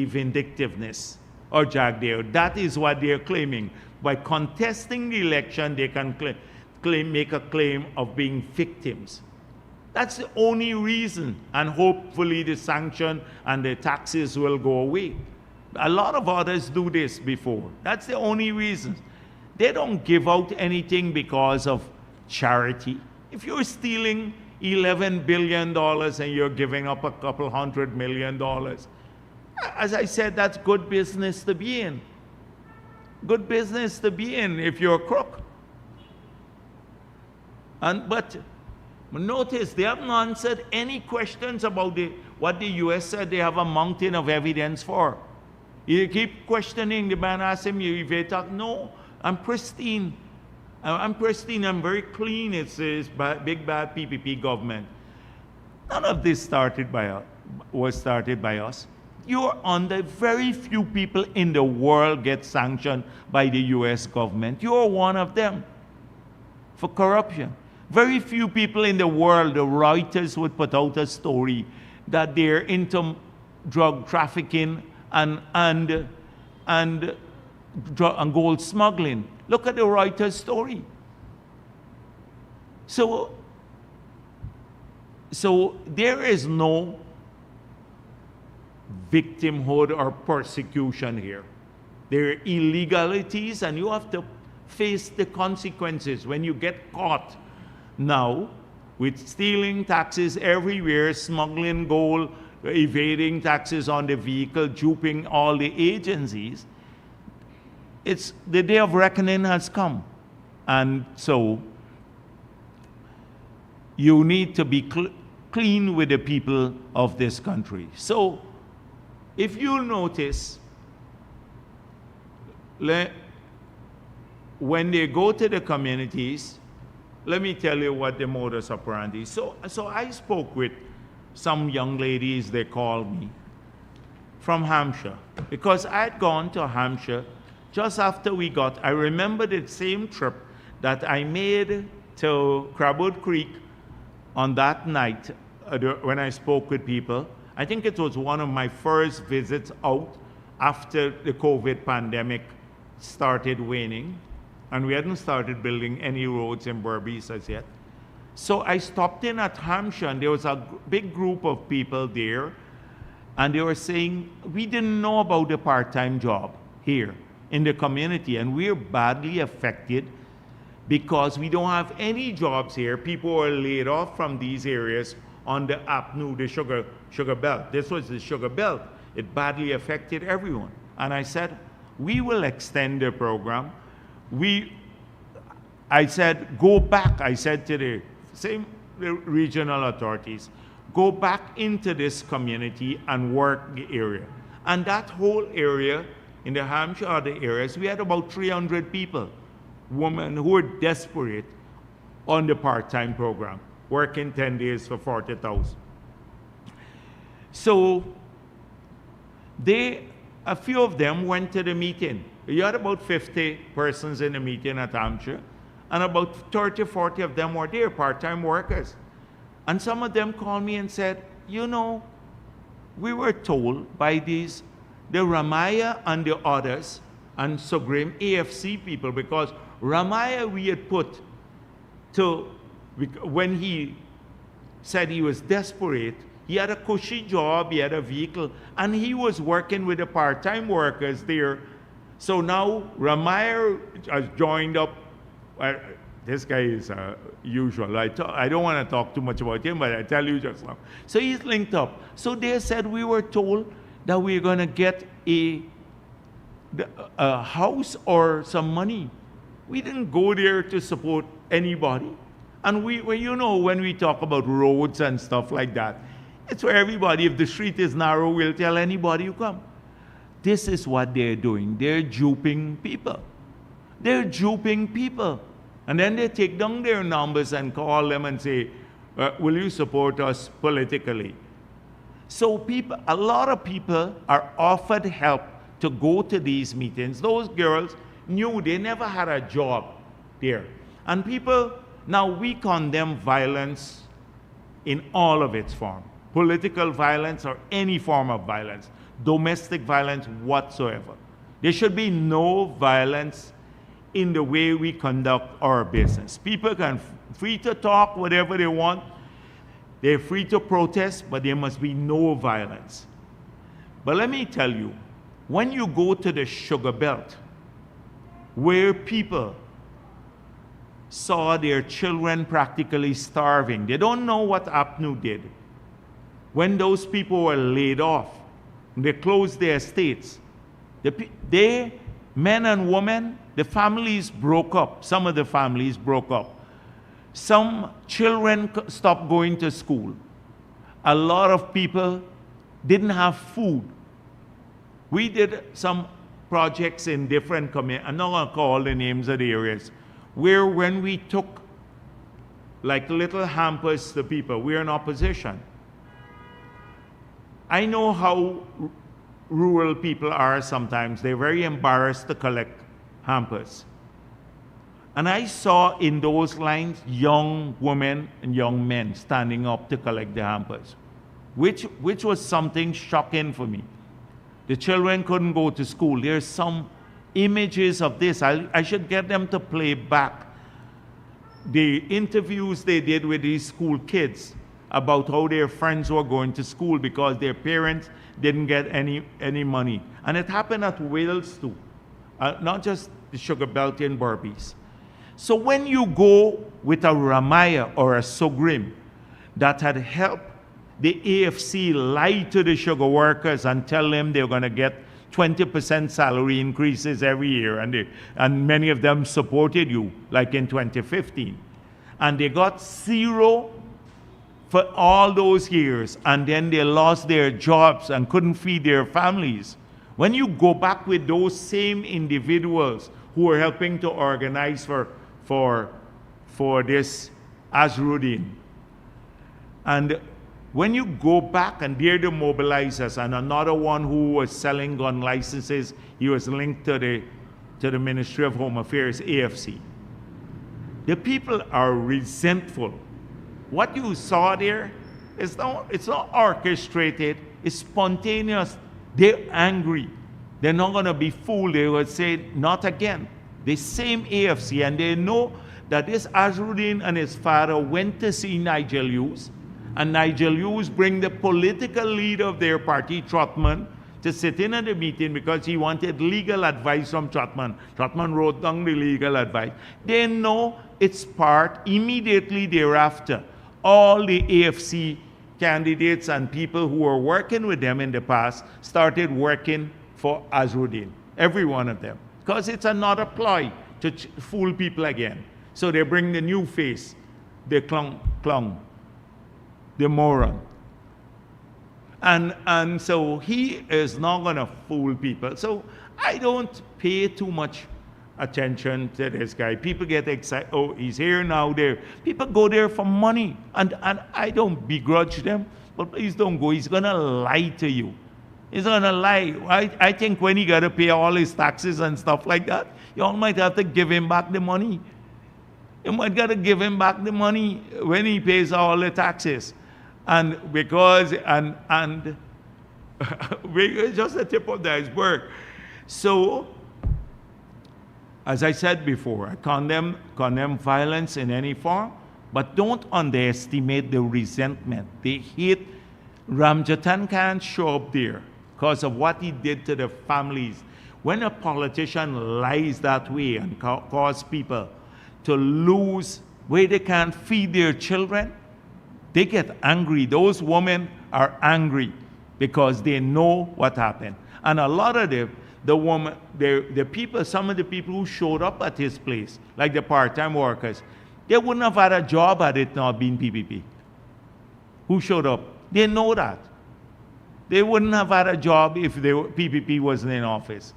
vindictiveness or Jagdeo. That is what they're claiming. By contesting the election, they can make a claim of being victims. That's the only reason, and hopefully the sanction and the taxes will go away. A lot of others do this before. That's the only reason. They don't give out anything because of charity. If you're stealing $11 billion and you're giving up a couple $100 million, as I said, that's good business to be in. Good business to be in if you're a crook. But notice, they haven't answered any questions about what the US said they have a mountain of evidence for. You keep questioning, the man asks him, you talk, no, I'm pristine. I'm pristine, I'm very clean. It's big bad PPP government. None of this was started by us. You're on the very few people in the world get sanctioned by the US government. You're one of them for corruption. Very few people in the world, the Reuters would put out a story that they're into drug trafficking and gold smuggling. Look at the Reuters story. So there is no victimhood or persecution here. There are illegalities, and you have to face the consequences when you get caught now with stealing taxes everywhere, smuggling gold, evading taxes on the vehicle, duping all the agencies. It's the day of reckoning has come. And so you need to be clean with the people of this country. So if you'll notice, when they go to the communities, let me tell you what the modus operandi. So I spoke with some young ladies, they called me, from Hampshire, because I had gone to Hampshire just after I remember the same trip that I made to Crabwood Creek on that night when I spoke with people. I think it was one of my first visits out after the COVID pandemic started waning, and we hadn't started building any roads in Berbice as yet. So I stopped in at Hampshire, and there was a big group of people there, and they were saying, we didn't know about the part-time job here in the community, and we're badly affected because we don't have any jobs here. People are laid off from these areas on the APNU, the sugar belt. This was the sugar belt. It badly affected everyone. And I said, we will extend the program. I said, go back. I said to the same regional authorities, go back into this community and work the area. And that whole area, in the Hampshire other areas, we had about 300 people, women who were desperate on the part-time program, working 10 days for 40,000. So a few of them went to the meeting. You had about 50 persons in the meeting at Hampshire, and about 30, 40 of them were there, part-time workers. And some of them called me and said, you know, we were told by the Ramaya and the others, and Sogrim AFC people, because Ramaya we had put to, when he said he was desperate, he had a cushy job, he had a vehicle, and he was working with the part-time workers there. So now Ramaya has joined up. This guy is usual. I don't want to talk too much about him, but I tell you just now. So he's linked up. So they said we were told that we're going to get a house or some money. We didn't go there to support anybody. And you know, when we talk about roads and stuff like that, it's for everybody. If the street is narrow, we'll tell anybody you come. This is what they're doing. They're duping people. They're duping people. And then they take down their numbers and call them and say, will you support us politically? So a lot of people are offered help to go to these meetings. Those girls knew they never had a job there. And now we condemn violence in all of its form. Political violence or any form of violence. Domestic violence whatsoever. There should be no violence in the way we conduct our business. People can free to talk whatever they want. They're free to protest, but there must be no violence. But let me tell you, when you go to the sugar belt, where people saw their children practically starving, they don't know what APNU did. When those people were laid off, they closed their estates. Men and women, the families broke up. Some of the families broke up. Some children stopped going to school. A lot of people didn't have food. We did some projects in different communities. I'm not going to call the names of the areas, where when we took like little hampers to people, we're in opposition. I know how rural people are sometimes. They're very embarrassed to collect hampers. And I saw in those lines young women and young men standing up to collect the hampers, which was something shocking for me. The children couldn't go to school. There's some images of this. I should get them to play back the interviews they did with these school kids about how their friends were going to school because their parents didn't get any money. And it happened at Wales too, not just the Sugar Belt in Berbice. So when you go with a Ramaya or a Sogrim that had helped the AFC lie to the sugar workers and tell them they're going to get 20% salary increases every year, and many of them supported you, like in 2015. And they got zero for all those years, and then they lost their jobs and couldn't feed their families. When you go back with those same individuals who are helping to organize for this Azruddin, and when you go back and they're the mobilizers, and another one who was selling gun licenses, he was linked to the Ministry of Home Affairs, AFC. The people are resentful. What you saw there it's not orchestrated, it's spontaneous. They're angry. They're not going to be fooled. They will say, not again. The same AFC, and they know that this Azruddin and his father went to see Nigel Hughes, and Nigel Hughes bring the political leader of their party, Trotman, to sit in at the meeting because he wanted legal advice from Trotman. Trotman wrote down the legal advice. They know it's part immediately thereafter. All the AFC candidates and people who were working with them in the past started working for Azruddin, every one of them, because it's another ploy to fool people again. So they bring the new face, the clown, the moron. And so he is not going to fool people. So I don't pay too much attention to this guy. People get excited. Oh, he's here now, there. People go there for money. And I don't begrudge them, but please don't go. He's going to lie to you. He's going to lie. I think when he got to pay all his taxes and stuff like that, you all might have to give him back the money. You might got to give him back the money when he pays all the taxes. And because, and it's just the tip of the iceberg. So, as I said before, I condemn violence in any form, but don't underestimate the resentment. The hate. Ramjatan can't show up there because of what he did to the families. When a politician lies that way and cause people to lose where they can't feed their children, they get angry. Those women are angry because they know what happened. And a lot of the people, some of the people who showed up at his place, like the part-time workers, they wouldn't have had a job had it not been PPP. Who showed up? They know that. They wouldn't have had a job if PPP wasn't in office.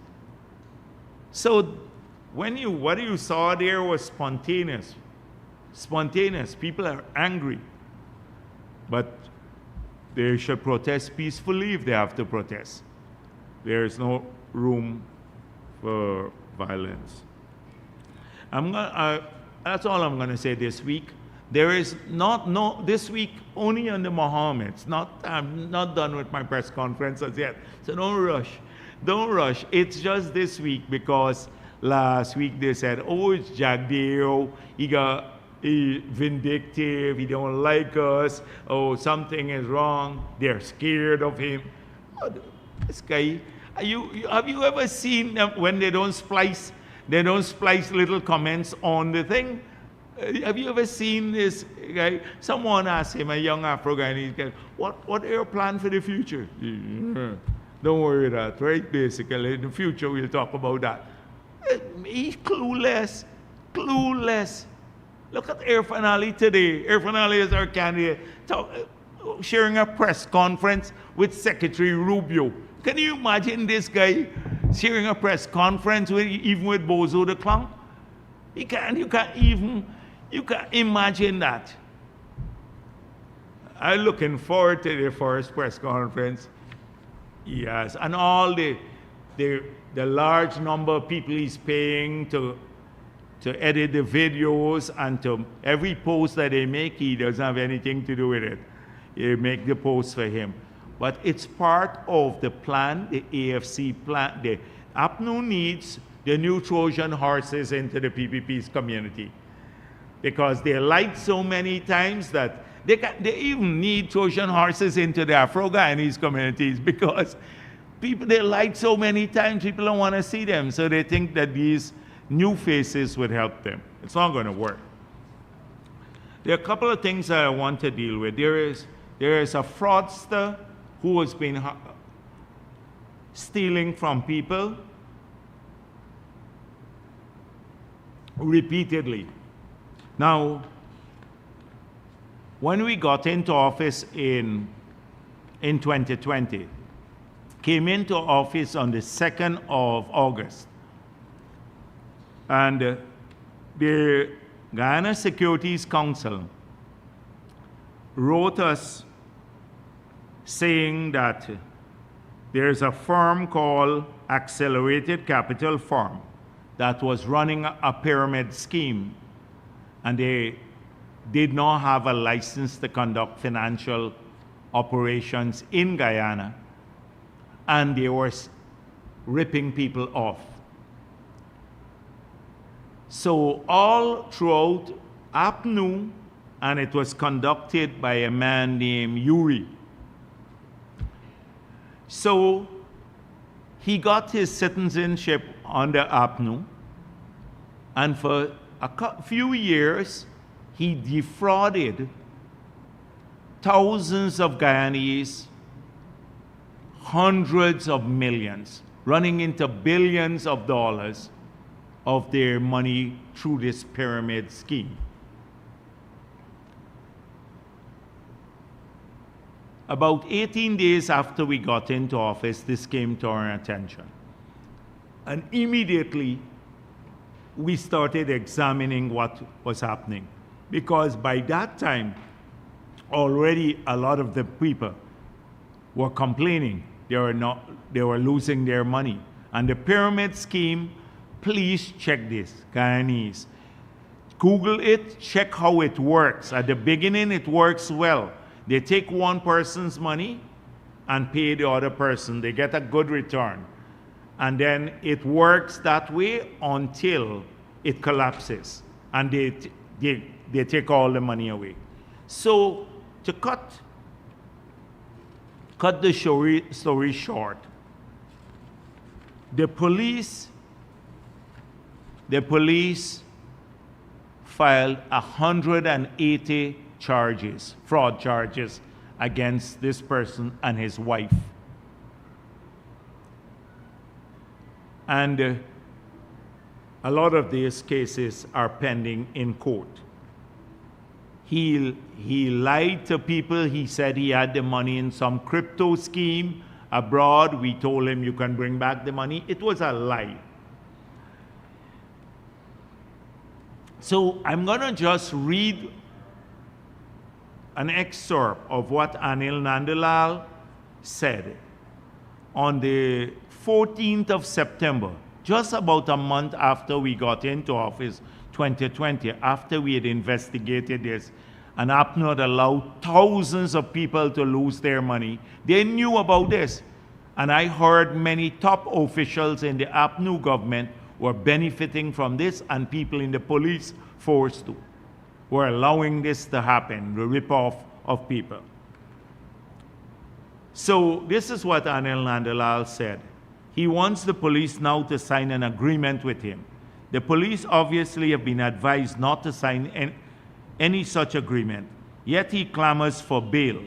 So what you saw there was spontaneous. Spontaneous. People are angry. But they should protest peacefully if they have to protest. There is no room for violence. That's all I'm going to say this week. There is this week only on the Mohammeds. I'm not done with my press conference as yet. So don't rush. Don't rush. It's just this week because last week they said, oh, it's Jagdeo. He vindictive, he don't like us, oh, something is wrong, they're scared of him. Oh, this guy, have you ever seen them when they don't splice little comments on the thing? Have you ever seen this guy? Someone asked him, a young Afro guy, and he's going, what are your plans for the future? Don't worry about that, right? Basically, in the future we'll talk about that. He's clueless. Look at Irfan Ali today. Irfan Ali is our candidate, sharing a press conference with Secretary Rubio. Can you imagine this guy sharing a press conference even with Bozo the Clown? You can't imagine that. I'm looking forward to the first press conference. Yes, and all the large number of people he's paying to edit the videos, and to every post that they make, he doesn't have anything to do with it. They make the post for him. But it's part of the plan, the AFC plan. The APNU needs the new Trojan horses into the PPP's community, because they lied so many times that they even need Trojan horses into the Afro-Guyanese communities, because they lied so many times, people don't want to see them, so they think that these new faces would help them. It's not going to work. There are a couple of things that I want to deal with. There is a fraudster who has been stealing from people repeatedly. Now, when we got into office in 2020, came into office on the 2nd of August, and the Guyana Securities Council wrote us saying that there's a firm called Accelerated Capital Firm that was running a pyramid scheme, and they did not have a license to conduct financial operations in Guyana, and they were ripping people off. So all throughout APNU, and it was conducted by a man named Yuri. So He got his citizenship under APNU, and for a few years, he defrauded thousands of Guyanese, hundreds of millions, running into billions of dollars of their money through this pyramid scheme. About 18 days after we got into office, this came to our attention. And immediately, we started examining what was happening. Because by that time, already a lot of the people were complaining they were losing their money. And the pyramid scheme, please check this, Guyanese. Google it, check how it works. At the beginning, it works well. They take one person's money and pay the other person. They get a good return. And then it works that way until it collapses. And they take all the money away. So to cut the story short, the police filed 180 charges, fraud charges, against this person and his wife. And a lot of these cases are pending in court. He lied to people. He said he had the money in some crypto scheme abroad. We told him you can bring back the money. It was a lie. So I'm going to just read an excerpt of what Anil Nandalal said on the 14th of September, just about a month after we got into office, 2020, after we had investigated this, and APNU had allowed thousands of people to lose their money. They knew about this. And I heard many top officials in the APNU government were benefiting from this, and people in the police force too were allowing this to happen, the rip-off of people. So this is what Anil Nandalal said. He wants the police now to sign an agreement with him. The police obviously have been advised not to sign any such agreement, yet he clamors for bail.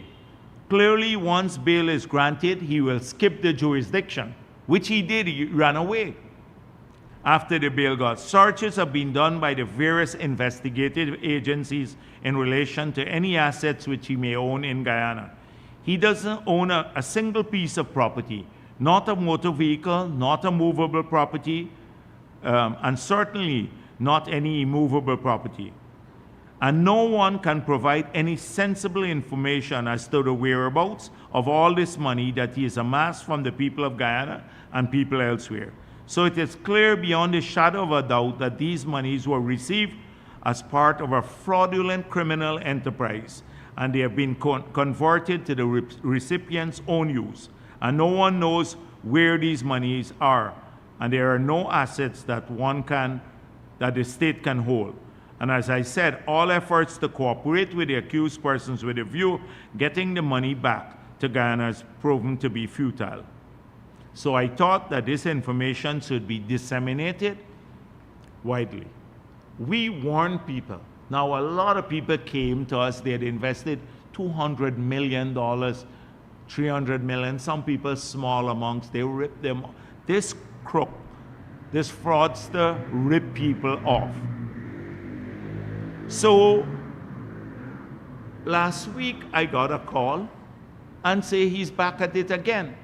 Clearly, once bail is granted, he will skip the jurisdiction, which he did. He ran away. After the bail got, searches have been done by the various investigative agencies in relation to any assets which he may own in Guyana. He doesn't own a single piece of property, not a motor vehicle, not a movable property, and certainly not any immovable property. And no one can provide any sensible information as to the whereabouts of all this money that he has amassed from the people of Guyana and people elsewhere. So it is clear beyond a shadow of a doubt that these monies were received as part of a fraudulent criminal enterprise, and they have been converted to the recipient's own use. And no one knows where these monies are, and there are no assets that the state can hold. And as I said, all efforts to cooperate with the accused persons with a view of getting the money back to Guyana has proven to be futile. So I thought that this information should be disseminated widely. We warned people. Now, a lot of people came to us. They had invested $200 million, $300 million. Some people, small amounts, they ripped them. This crook, this fraudster ripped people off. So last week, I got a call and say he's back at it again.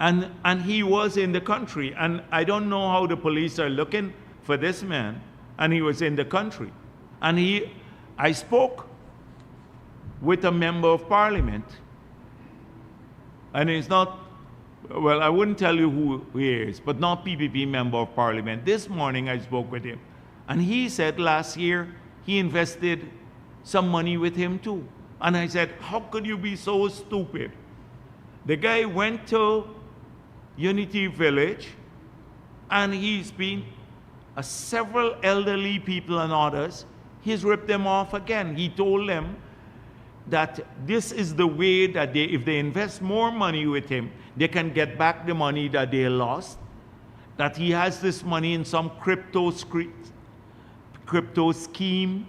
And he was in the country. And I don't know how the police are looking for this man. And he was in the country. And I spoke with a member of parliament. And he's not, well, I wouldn't tell you who he is, but not PPP member of parliament. This morning I spoke with him. And he said last year he invested some money with him too. And I said, how could you be so stupid? The guy went to Unity Village, and he's been several elderly people and others. He's ripped them off again. He told them, that this is the way that if they invest more money with him, they can get back the money that they lost, that he has this money in some crypto scheme,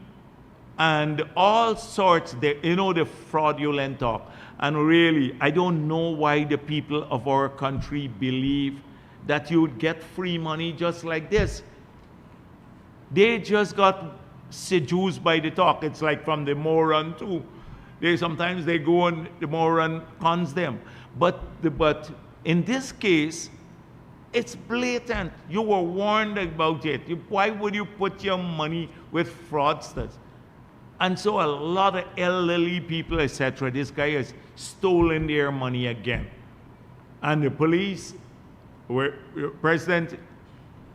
and all sorts, the fraudulent talk. And really, I don't know why the people of our country believe that you would get free money just like this. They just got seduced by the talk. It's like from the moron too. Sometimes they go and the moron cons them. But in this case, it's blatant. You were warned about it. Why would you put your money with fraudsters? And so a lot of elderly people, etc., this guy has stolen their money again. And the police, the president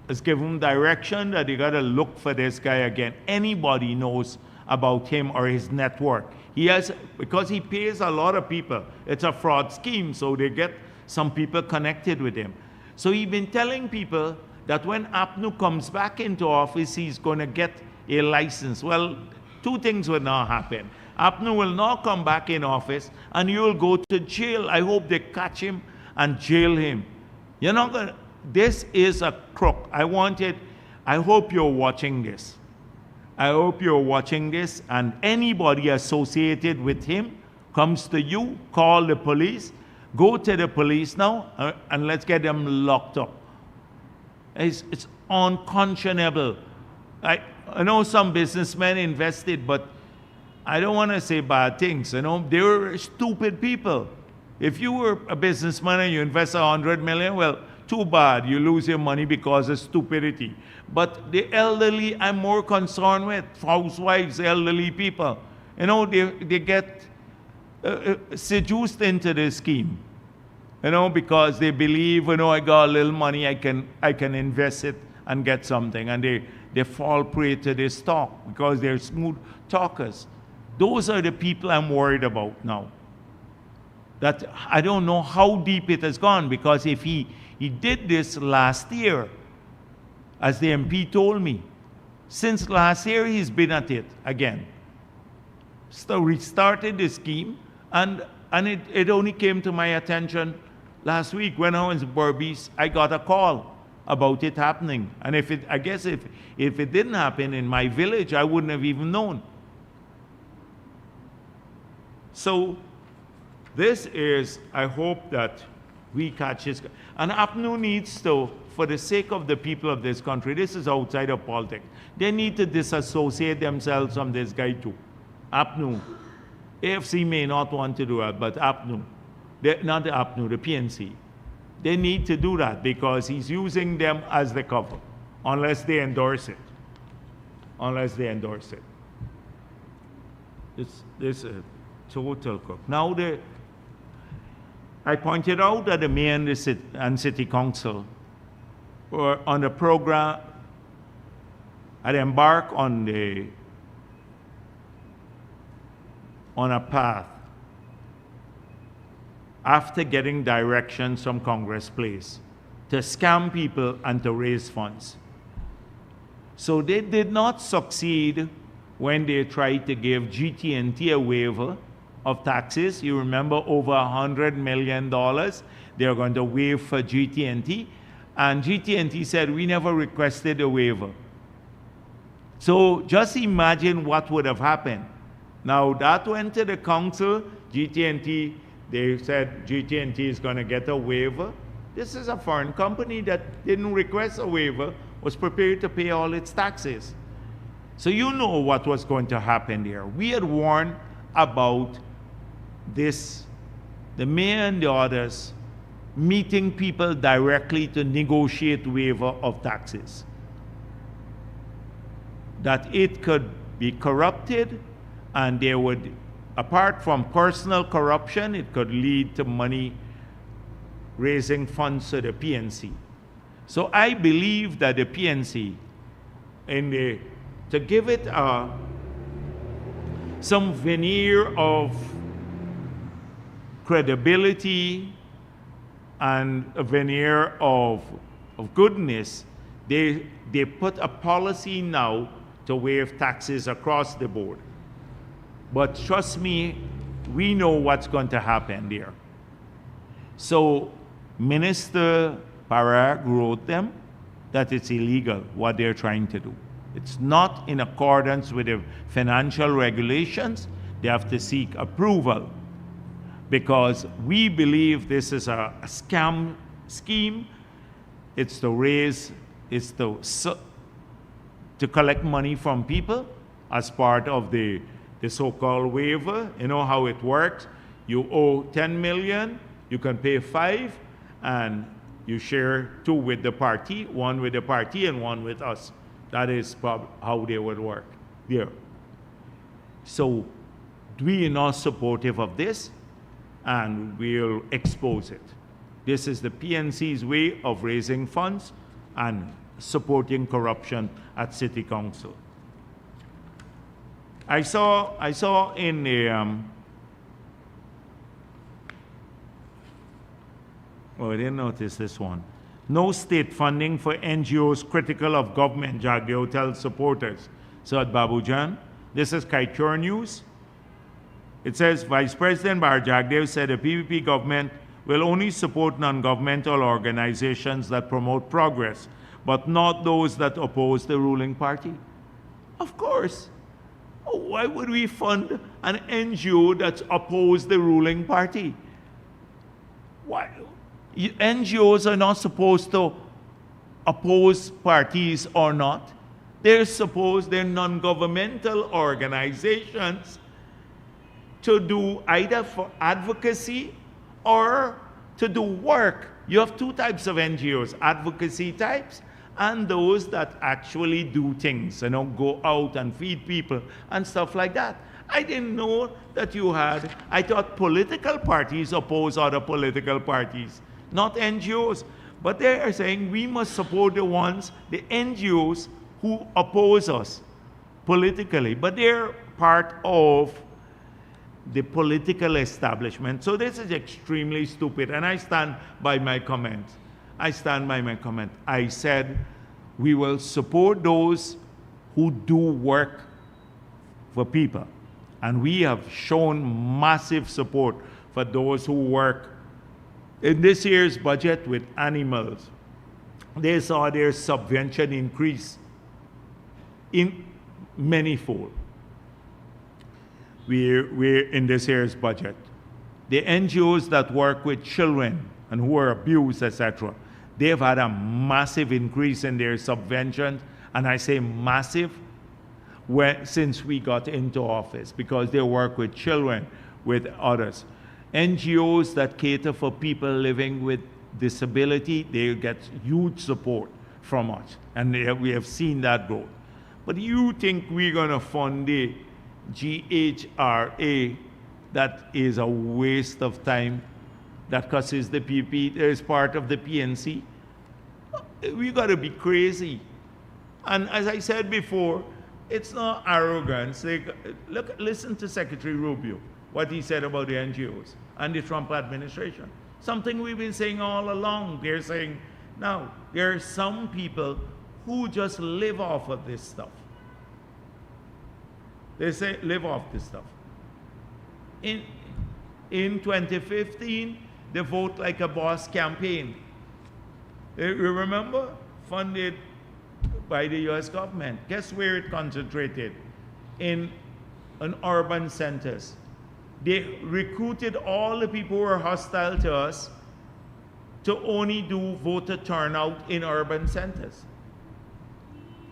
has given direction that they got to look for this guy again. Anybody knows about him or his network. He has, because he pays a lot of people. It's a fraud scheme, so they get some people connected with him. So he's been telling people that when APNU comes back into office, he's going to get a license. Well, two things will now happen. APNU will now come back in office, and you'll go to jail. I hope they catch him and jail him. You're not going to, this is a crook. I hope you're watching this. I hope you're watching this, and anybody associated with him comes to you, call the police, go to the police now, and let's get them locked up. It's unconscionable. I know some businessmen invested, but I don't want to say bad things. They were stupid people. If you were a businessman and you invest $100 million, well, too bad. You lose your money because of stupidity. But the elderly, I'm more concerned with. Housewives, elderly people. They get seduced into this scheme. Because they believe, I got a little money, I can invest it and get something. And they fall prey to this talk because they're smooth talkers. Those are the people I'm worried about now. That I don't know how deep it has gone, because if he did this last year, as the MP told me, since last year he's been at it again. So restarted the scheme, and it only came to my attention last week when I was in Berbice. I got a call about it happening, and if it didn't happen in my village, I wouldn't have even known. So this is, I hope that we catch this. And APNU needs to, for the sake of the people of this country, this is outside of politics, they need to disassociate themselves from this guy too. APNU. AFC may not want to do that, but APNU, not the APNU, the PNC, they need to do that because he's using them as the cover, unless they endorse it. Unless they endorse it. This is a total cook. Now, I pointed out that the mayor and city council were on the program, had embarked on a path after getting directions from Congress Place to scam people and to raise funds. So they did not succeed when they tried to give GT&T a waiver of taxes. You remember, over $100 million they're going to waive for GT&T, and GT&T said, we never requested a waiver. So just imagine what would have happened. Now that went to the council, GT&T, they said GT&T is going to get a waiver. This is a foreign company that didn't request a waiver, was prepared to pay all its taxes. So you know what was going to happen there. We had warned about this, the mayor and the others meeting people directly to negotiate waiver of taxes. That it could be corrupted, and they would, apart from personal corruption, it could lead to money raising funds to the PNC. So I believe that the PNC, to give it some veneer of credibility and a veneer of goodness, they put a policy now to waive taxes across the board. But trust me, we know what's going to happen there. So Minister Parag wrote them that it's illegal what they're trying to do. It's not in accordance with the financial regulations. They have to seek approval because we believe this is a scam scheme. It's to raise, it's to collect money from people as part of the so-called waiver. You know how it works. You owe 10 million, you can pay 5, and you share 2 with the party, 1 with the party and 1 with us. That is how they would work there. So we are not supportive of this, and we'll expose it. This is the PNC's way of raising funds and supporting corruption at City Council. I saw in the I didn't notice this one. No state funding for NGOs critical of government, Jagdeo tells supporters. So at Babujan, this is Kaitor News. It says, Vice President Bharrat Jagdeo said the PPP government will only support non-governmental organizations that promote progress, but not those that oppose the ruling party. Of course. Oh, why would we fund an NGO that opposes the ruling party? Why? NGOs are not supposed to oppose parties or not. They're non-governmental organizations to do either for advocacy or to do work. You have 2 types of NGOs, advocacy types and those that actually do things, go out and feed people and stuff like that. I didn't know that you had, I thought political parties oppose other political parties, not NGOs. But they are saying we must support the NGOs who oppose us politically, but they're part of the political establishment. So this is extremely stupid, and I stand by my comment. I said we will support those who do work for people. And we have shown massive support for those who work in this year's budget with animals. They saw their subvention increase in manyfold. We're in this year's budget. The NGOs that work with children and who are abused, etc., they've had a massive increase in their subventions, and I say massive since we got into office, because they work with children, with others. NGOs that cater for people living with disability, they get huge support from us, and we have seen that growth. But you think we're going to fund the GHRA? That is a waste of time. That causes the PP, is part of the PNC. We got to be crazy. And as I said before, it's not arrogance. Listen to Secretary Rubio, what he said about the NGOs and the Trump administration. Something we've been saying all along. They're saying, now, there are some people who just live off of this stuff. They say, live off this stuff. In 2015, the Vote Like a Boss campaign, you remember? Funded by the US government. Guess where it concentrated? In urban centers. They recruited all the people who were hostile to us to only do voter turnout in urban centers.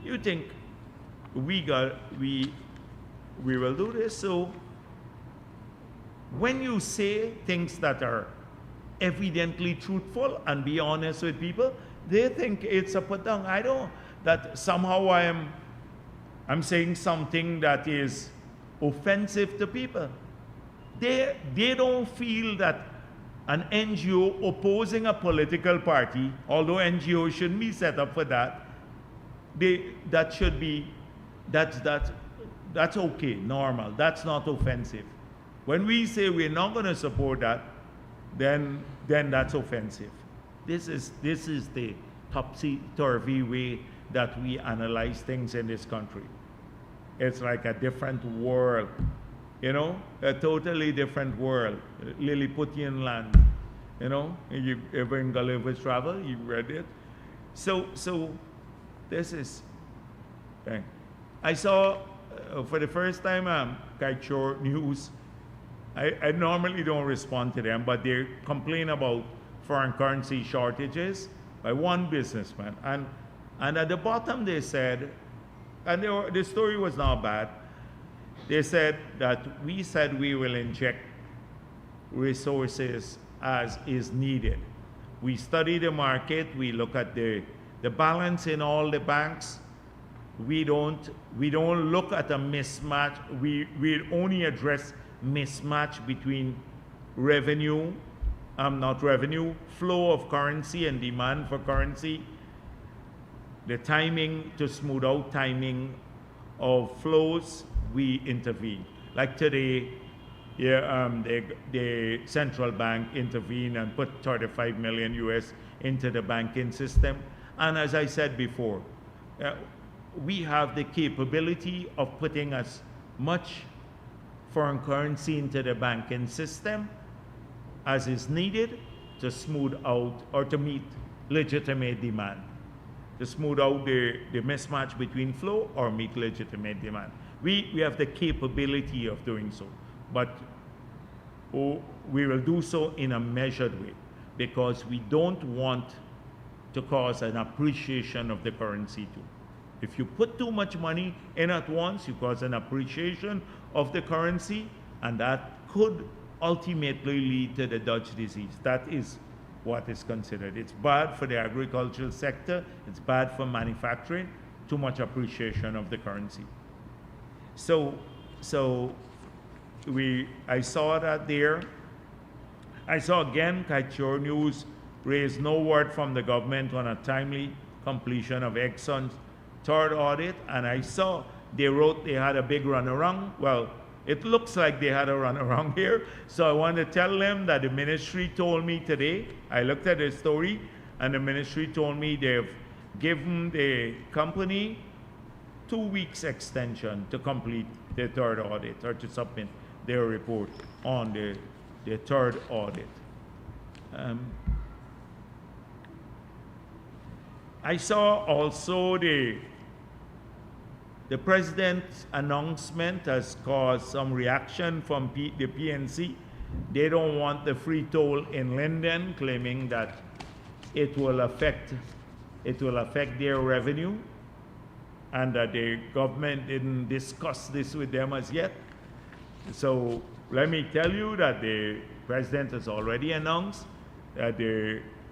You think we will do this? So when you say things that are evidently truthful and be honest with people, they think it's a put down. I don't, that somehow I'm saying something that is offensive to people. They don't feel that an NGO opposing a political party, although NGOs shouldn't be set up for that, that's okay, normal. That's not offensive. When we say we're not going to support that, then that's offensive. This is the topsy-turvy way that we analyze things in this country. It's like a different world. You know, a totally different world. Lilliputian land. You know, you ever in Gulliver's Travel, you read it. So this is, okay. I saw for the first time Kaichor News. I normally don't respond to them, but they complain about foreign currency shortages by one businessman. And at the bottom they said, and the story was not bad, they said that we said we will inject resources as is needed. We study the market, we look at the balance in all the banks. We don't look at a mismatch. We only address mismatch between revenue, not revenue, flow of currency and demand for currency. The timing, to smooth out timing of flows, we intervene. Like today, yeah, the central bank intervened and put 35 million US into the banking system. And as I said before, we have the capability of putting as much foreign currency into the banking system as is needed to smooth out or to meet legitimate demand, to smooth out the mismatch between flow or meet legitimate demand. We have the capability of doing so, but we will do so in a measured way because we don't want to cause an appreciation of the currency too. If you put too much money in at once, you cause an appreciation of the currency, and that could ultimately lead to the Dutch disease. That is what is considered. It's bad for the agricultural sector, it's bad for manufacturing, too much appreciation of the currency. So I saw that there. I saw again, Kaichor News raised no word from the government on a timely completion of Exxon's third audit, and I saw they wrote they had a big runaround. Well, it looks like they had a runaround here, so I want to tell them that the ministry told me today, I looked at the story, and the ministry told me they've given the company 2 weeks extension to complete the third audit or to submit their report on the third audit. I saw also the president's announcement has caused some reaction from the PNC. They don't want the free toll in Linden, claiming that it will affect their revenue, and that the government didn't discuss this with them as yet. So let me tell you that the president has already announced that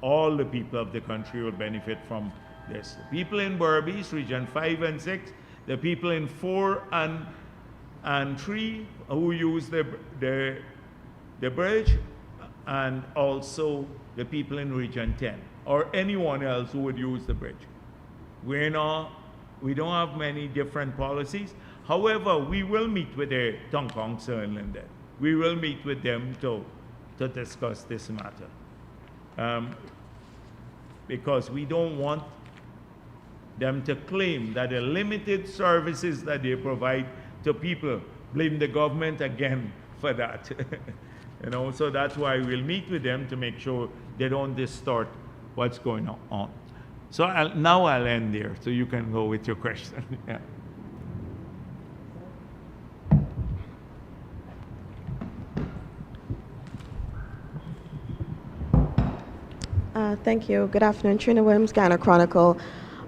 all the people of the country will benefit from this. The people in Berbice, Region 5 and 6, the people in 4 and 3 who use the bridge, and also the people in Region 10, or anyone else who would use the bridge. We don't have many different policies. However, we will meet with the Town Council in Linden. We will meet with them to discuss this matter. Because we don't want them to claim that the limited services that they provide to people, blame the government again for that. You know, so that's why we'll meet with them to make sure they don't distort what's going on. So now I'll end there, so you can go with your question. Yeah. Thank you. Good afternoon, Trina Williams, Ghana Chronicle.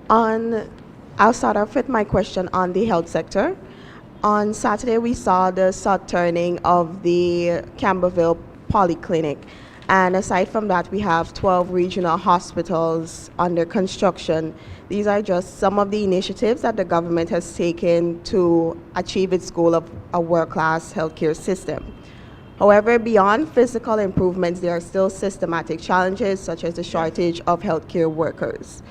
I'll start off with my question on the health sector. On Saturday, we saw the sod turning of the Camberville Polyclinic. And aside from that, we have 12 regional hospitals under construction. These are just some of the initiatives that the government has taken to achieve its goal of a world-class healthcare system. However, beyond physical improvements, there are still systematic challenges, such as the shortage of healthcare workers.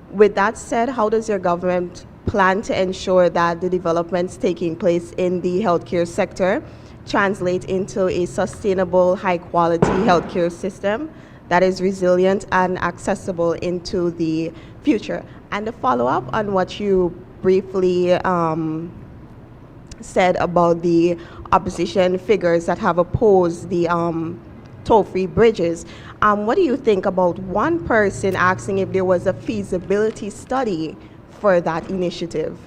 With that said, how does your government plan to ensure that the developments taking place in the healthcare sector translate into a sustainable, high-quality healthcare system that is resilient and accessible into the future? And to follow up on what you briefly said about the opposition figures that have opposed the toll-free bridges. What do you think about one person asking if there was a feasibility study for that initiative?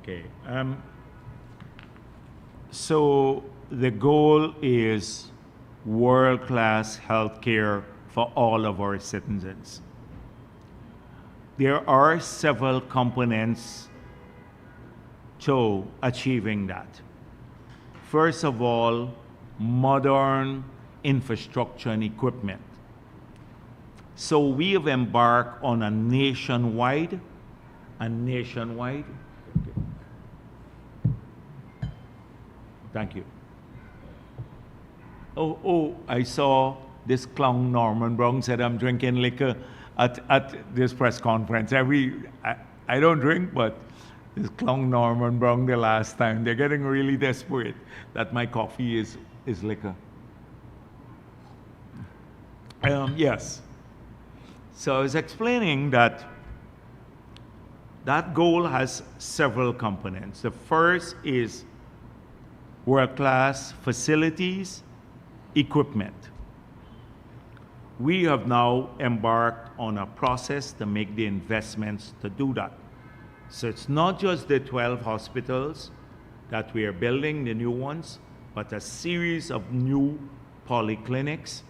Okay. So the goal is world-class healthcare for all of our citizens. There are several components to achieving that. First of all, modern infrastructure and equipment. So we have embarked on a nationwide. Thank you. Oh, I saw this clown Norman Brown said I'm drinking liquor at this press conference. I don't drink, but this clown Norman Brown the last time, they're getting really desperate that my coffee is liquor. Yes. So I was explaining that goal has several components. The first is world-class facilities, equipment. We have now embarked on a process to make the investments to do that. So it's not just the 12 hospitals that we are building, the new ones, but a series of new polyclinics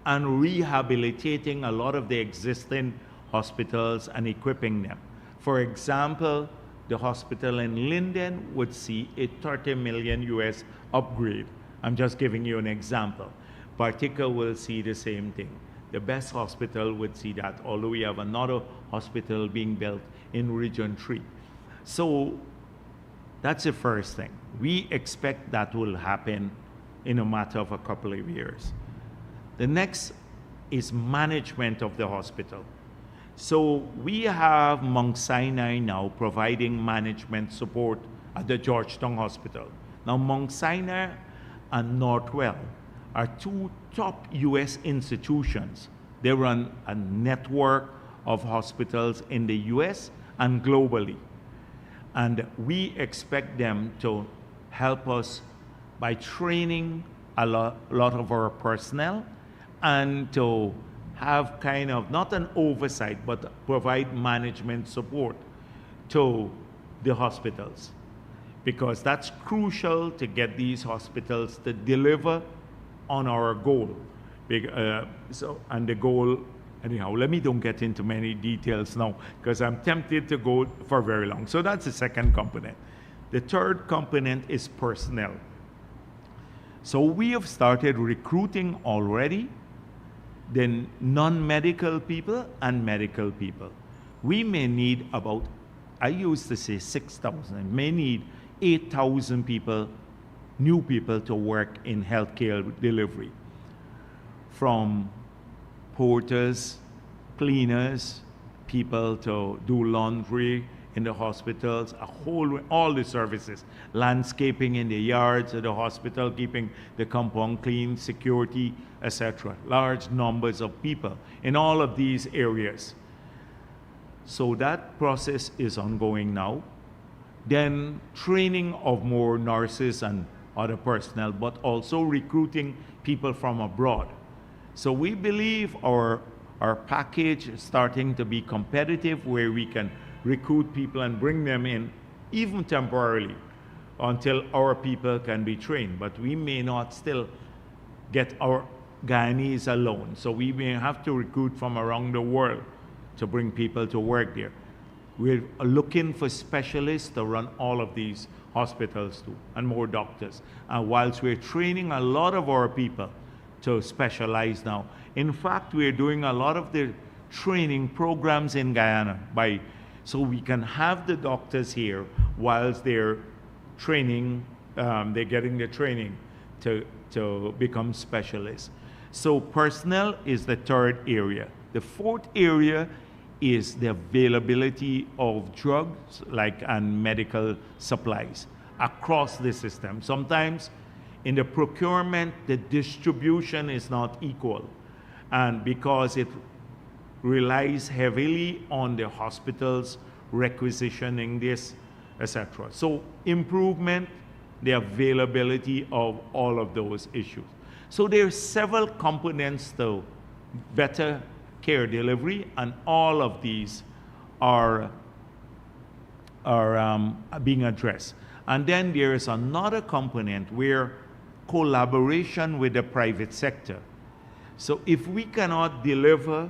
and rehabilitating a lot of the existing hospitals and equipping them. For example, the hospital in Linden would see a 30 million US upgrade. I'm just giving you an example. Partica will see the same thing. The best hospital would see that, although we have another hospital being built in Region 3. So that's the first thing. We expect that will happen in a matter of a couple of years. The next is management of the hospital. So we have Mount Sinai now providing management support at the Georgetown Hospital. Now Mount Sinai and Northwell are two top US institutions. They run a network of hospitals in the US and globally. And we expect them to help us by training a lot of our personnel and to have kind of not an oversight, but provide management support to the hospitals. Because that's crucial to get these hospitals to deliver on our goal. And the goal, anyhow, let me don't get into many details now, because I'm tempted to go for very long. So that's the second component. The third component is personnel. So we have started recruiting already the non-medical people and medical people. We may need about, I used to say 6,000, may need 8,000 people, new people to work in healthcare delivery. From porters, cleaners, people to do laundry in the hospitals, all the services, landscaping in the yards of the hospital, keeping the compound clean, security, etc. Large numbers of people in all of these areas. So that process is ongoing now. Then training of more nurses and other personnel, but also recruiting people from abroad. So we believe our package is starting to be competitive, where we can recruit people and bring them in, even temporarily, until our people can be trained. But we may not still get our Guyanese alone. So we may have to recruit from around the world to bring people to work there. We're looking for specialists to run all of these hospitals too, and more doctors. And whilst we're training a lot of our people to specialize now, in fact, we're doing a lot of the training programs in Guyana so we can have the doctors here whilst they're training, they're getting the training to become specialists. So personnel is the third area. The fourth area is the availability of drugs and medical supplies across the system. Sometimes in the procurement, the distribution is not equal. And because it relies heavily on the hospitals requisitioning this, etc. So improvement, the availability of all of those issues. So there are several components to better care delivery, and all of these are being addressed. And then there is another component where collaboration with the private sector. So if we cannot deliver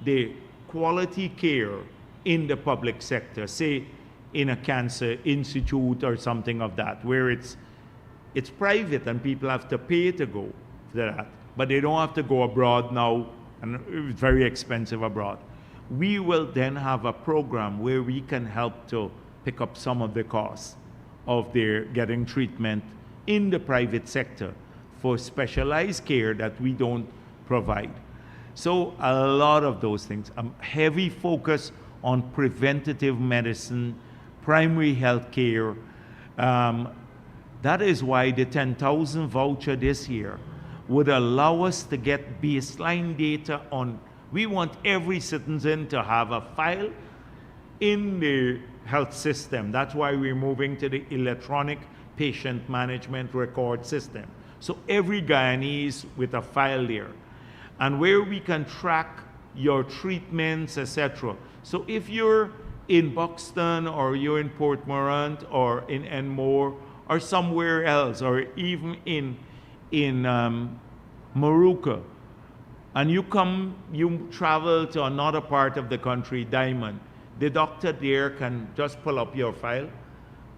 the quality care in the public sector, say in a cancer institute or something of that, where it's private and people have to pay to go to that, but they don't have to go abroad now, and it's very expensive abroad. We will then have a program where we can help to pick up some of the costs of their getting treatment in the private sector for specialized care that we don't provide. So a lot of those things, a heavy focus on preventative medicine, primary health care. That is why the 10,000 voucher this year would allow us to get baseline data on, we want every citizen to have a file in the health system. That's why we're moving to the electronic patient management record system. So every Guyanese with a file there, and where we can track your treatments, etc. So if you're in Buxton or you're in Port Morant or in Enmore or somewhere else, or even in Moruca, and you travel to another part of the country, Diamond, the doctor there can just pull up your file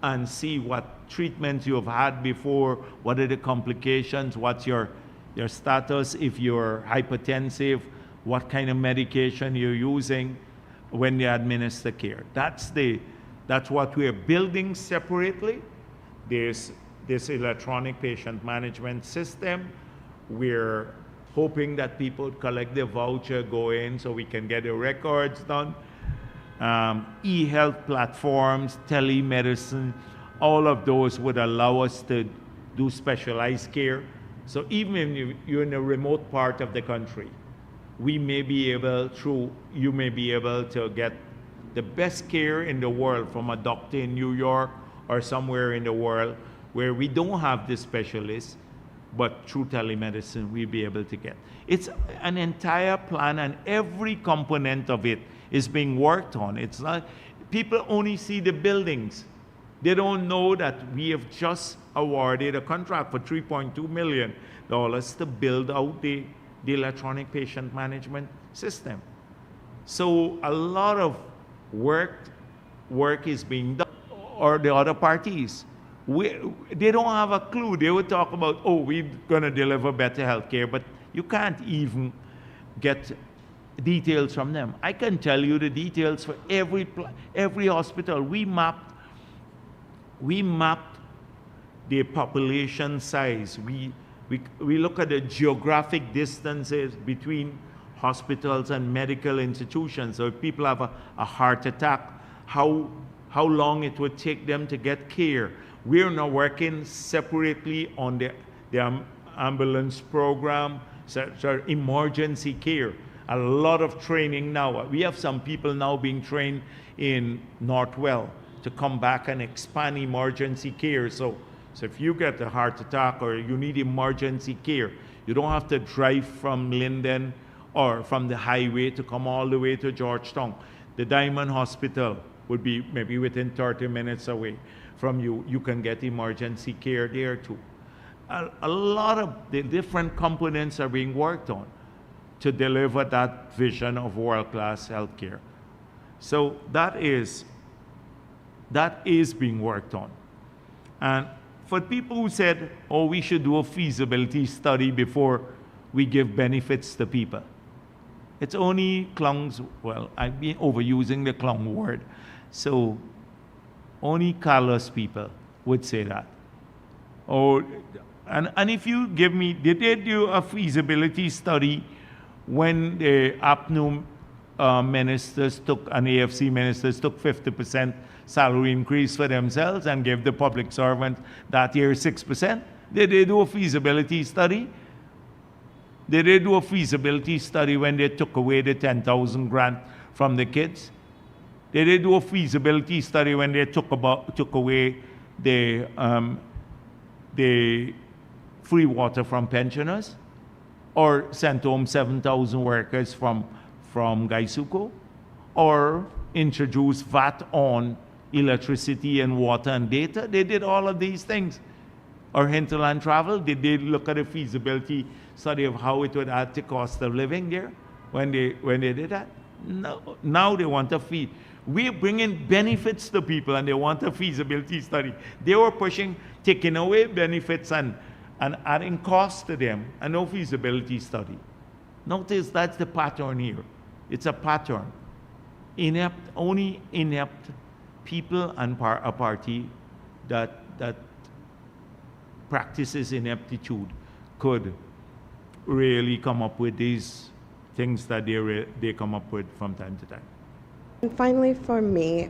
and see what treatments you have had before, what are the complications, what's your status, if you're hypertensive, what kind of medication you're using when you administer care. That's what we're building separately. There's this electronic patient management system. We're hoping that people collect the voucher, go in so we can get the records done. E-health platforms, telemedicine, all of those would allow us to do specialized care. So even if you're in a remote part of the country, we may be able, you may be able to get the best care in the world from a doctor in New York or somewhere in the world where we don't have the specialists, but through telemedicine we'll be able to get. It's an entire plan, and every component of it is being worked on. It's not, people only see the buildings. They don't know that we have just awarded a contract for $3.2 million to build out the electronic patient management system. So a lot of work is being done, or the other parties. They don't have a clue. They would talk about, oh, we're going to deliver better health care, but you can't even get details from them. I can tell you the details for every hospital. We mapped the population size. We look at the geographic distances between hospitals and medical institutions. So if people have a heart attack, how long it would take them to get care. We're now working separately on the ambulance program, so emergency care. A lot of training now. We have some people now being trained in Northwell to come back and expand emergency care. So if you get a heart attack or you need emergency care, you don't have to drive from Linden or from the highway to come all the way to Georgetown. The Diamond Hospital would be maybe within 30 minutes away from you. You can get emergency care there too. A lot of the different components are being worked on to deliver that vision of world-class healthcare. So that is being worked on. And for people who said, oh, we should do a feasibility study before we give benefits to people, it's only clowns, well, I've been overusing the clown word, so only callous people would say that. Oh, and if you give me, did they do a feasibility study when the APNU ministers took, and AFC ministers took 50% salary increase for themselves and gave the public servants that year 6%? Did they do a feasibility study? Did they do a feasibility study when they took away the 10,000 grant from the kids? They did do a feasibility study when they took away the free water from pensioners, or sent home 7,000 workers from Gaisuko, or introduced VAT on electricity and water and data. They did all of these things. Or hinterland travel, did they look at a feasibility study of how it would add to cost of living there when they did that? No. Now they want a fee. We're bringing benefits to people and they want a feasibility study. They were taking away benefits and adding cost to them, and no feasibility study. Notice that's the pattern here. It's a pattern. Only inept people and a party that practices ineptitude could really come up with these things that they come up with from time to time. And finally, for me,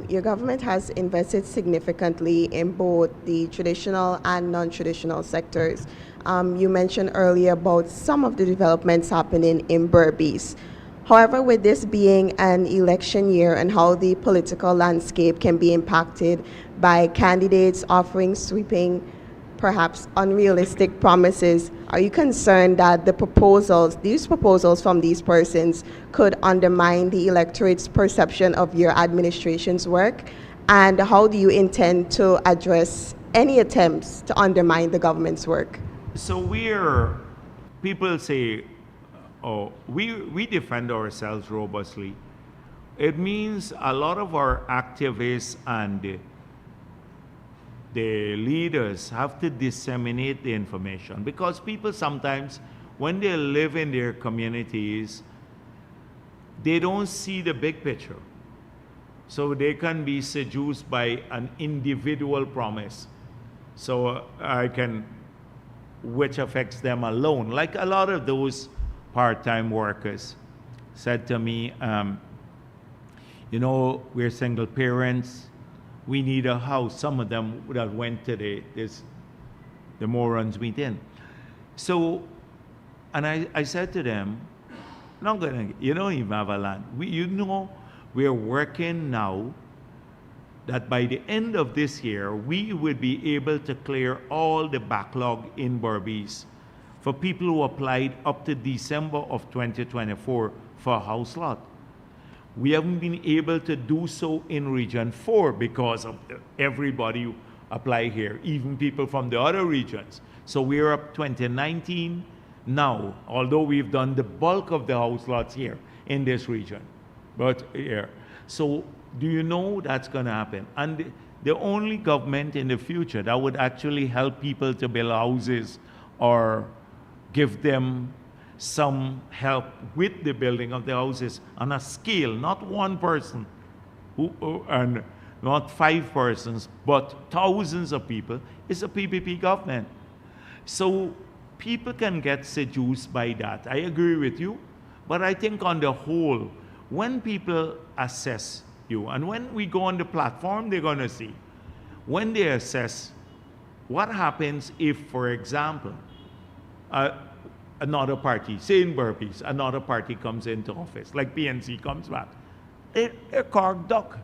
your government has invested significantly in both the traditional and non-traditional sectors. You mentioned earlier about some of the developments happening in Berbice. However, with this being an election year and how the political landscape can be impacted by candidates offering sweeping, perhaps unrealistic promises, are you concerned that these proposals from these persons could undermine the electorate's perception of your administration's work? And how do you intend to address any attempts to undermine the government's work? So people say, oh, we defend ourselves robustly. It means a lot of our activists and the leaders have to disseminate the information, because people sometimes, when they live in their communities, they don't see the big picture. So they can be seduced by an individual promise. So which affects them alone. Like a lot of those part-time workers said to me, we're single parents, we need a house. Some of them that went to the morons meeting. So, and I said to them, you don't even have a land. We're working now that by the end of this year, we would be able to clear all the backlog in Berbice for people who applied up to December of 2024 for a house lot. We haven't been able to do so in Region 4 because of everybody who apply here, even people from the other regions. So we're up 2019 now, although we've done the bulk of the house lots here in this region. But here, so do you know that's going to happen? And the only government in the future that would actually help people to build houses or give them some help with the building of the houses on a scale, not one person and not 5 persons, but thousands of people, is a PPP government. So people can get seduced by that. I agree with you, but I think on the whole, when people assess you, and when we go on the platform, they're going to see, when they assess what happens if, for example, another party, say in Berbice, another party comes into office, like PNC comes back. They're cork duck.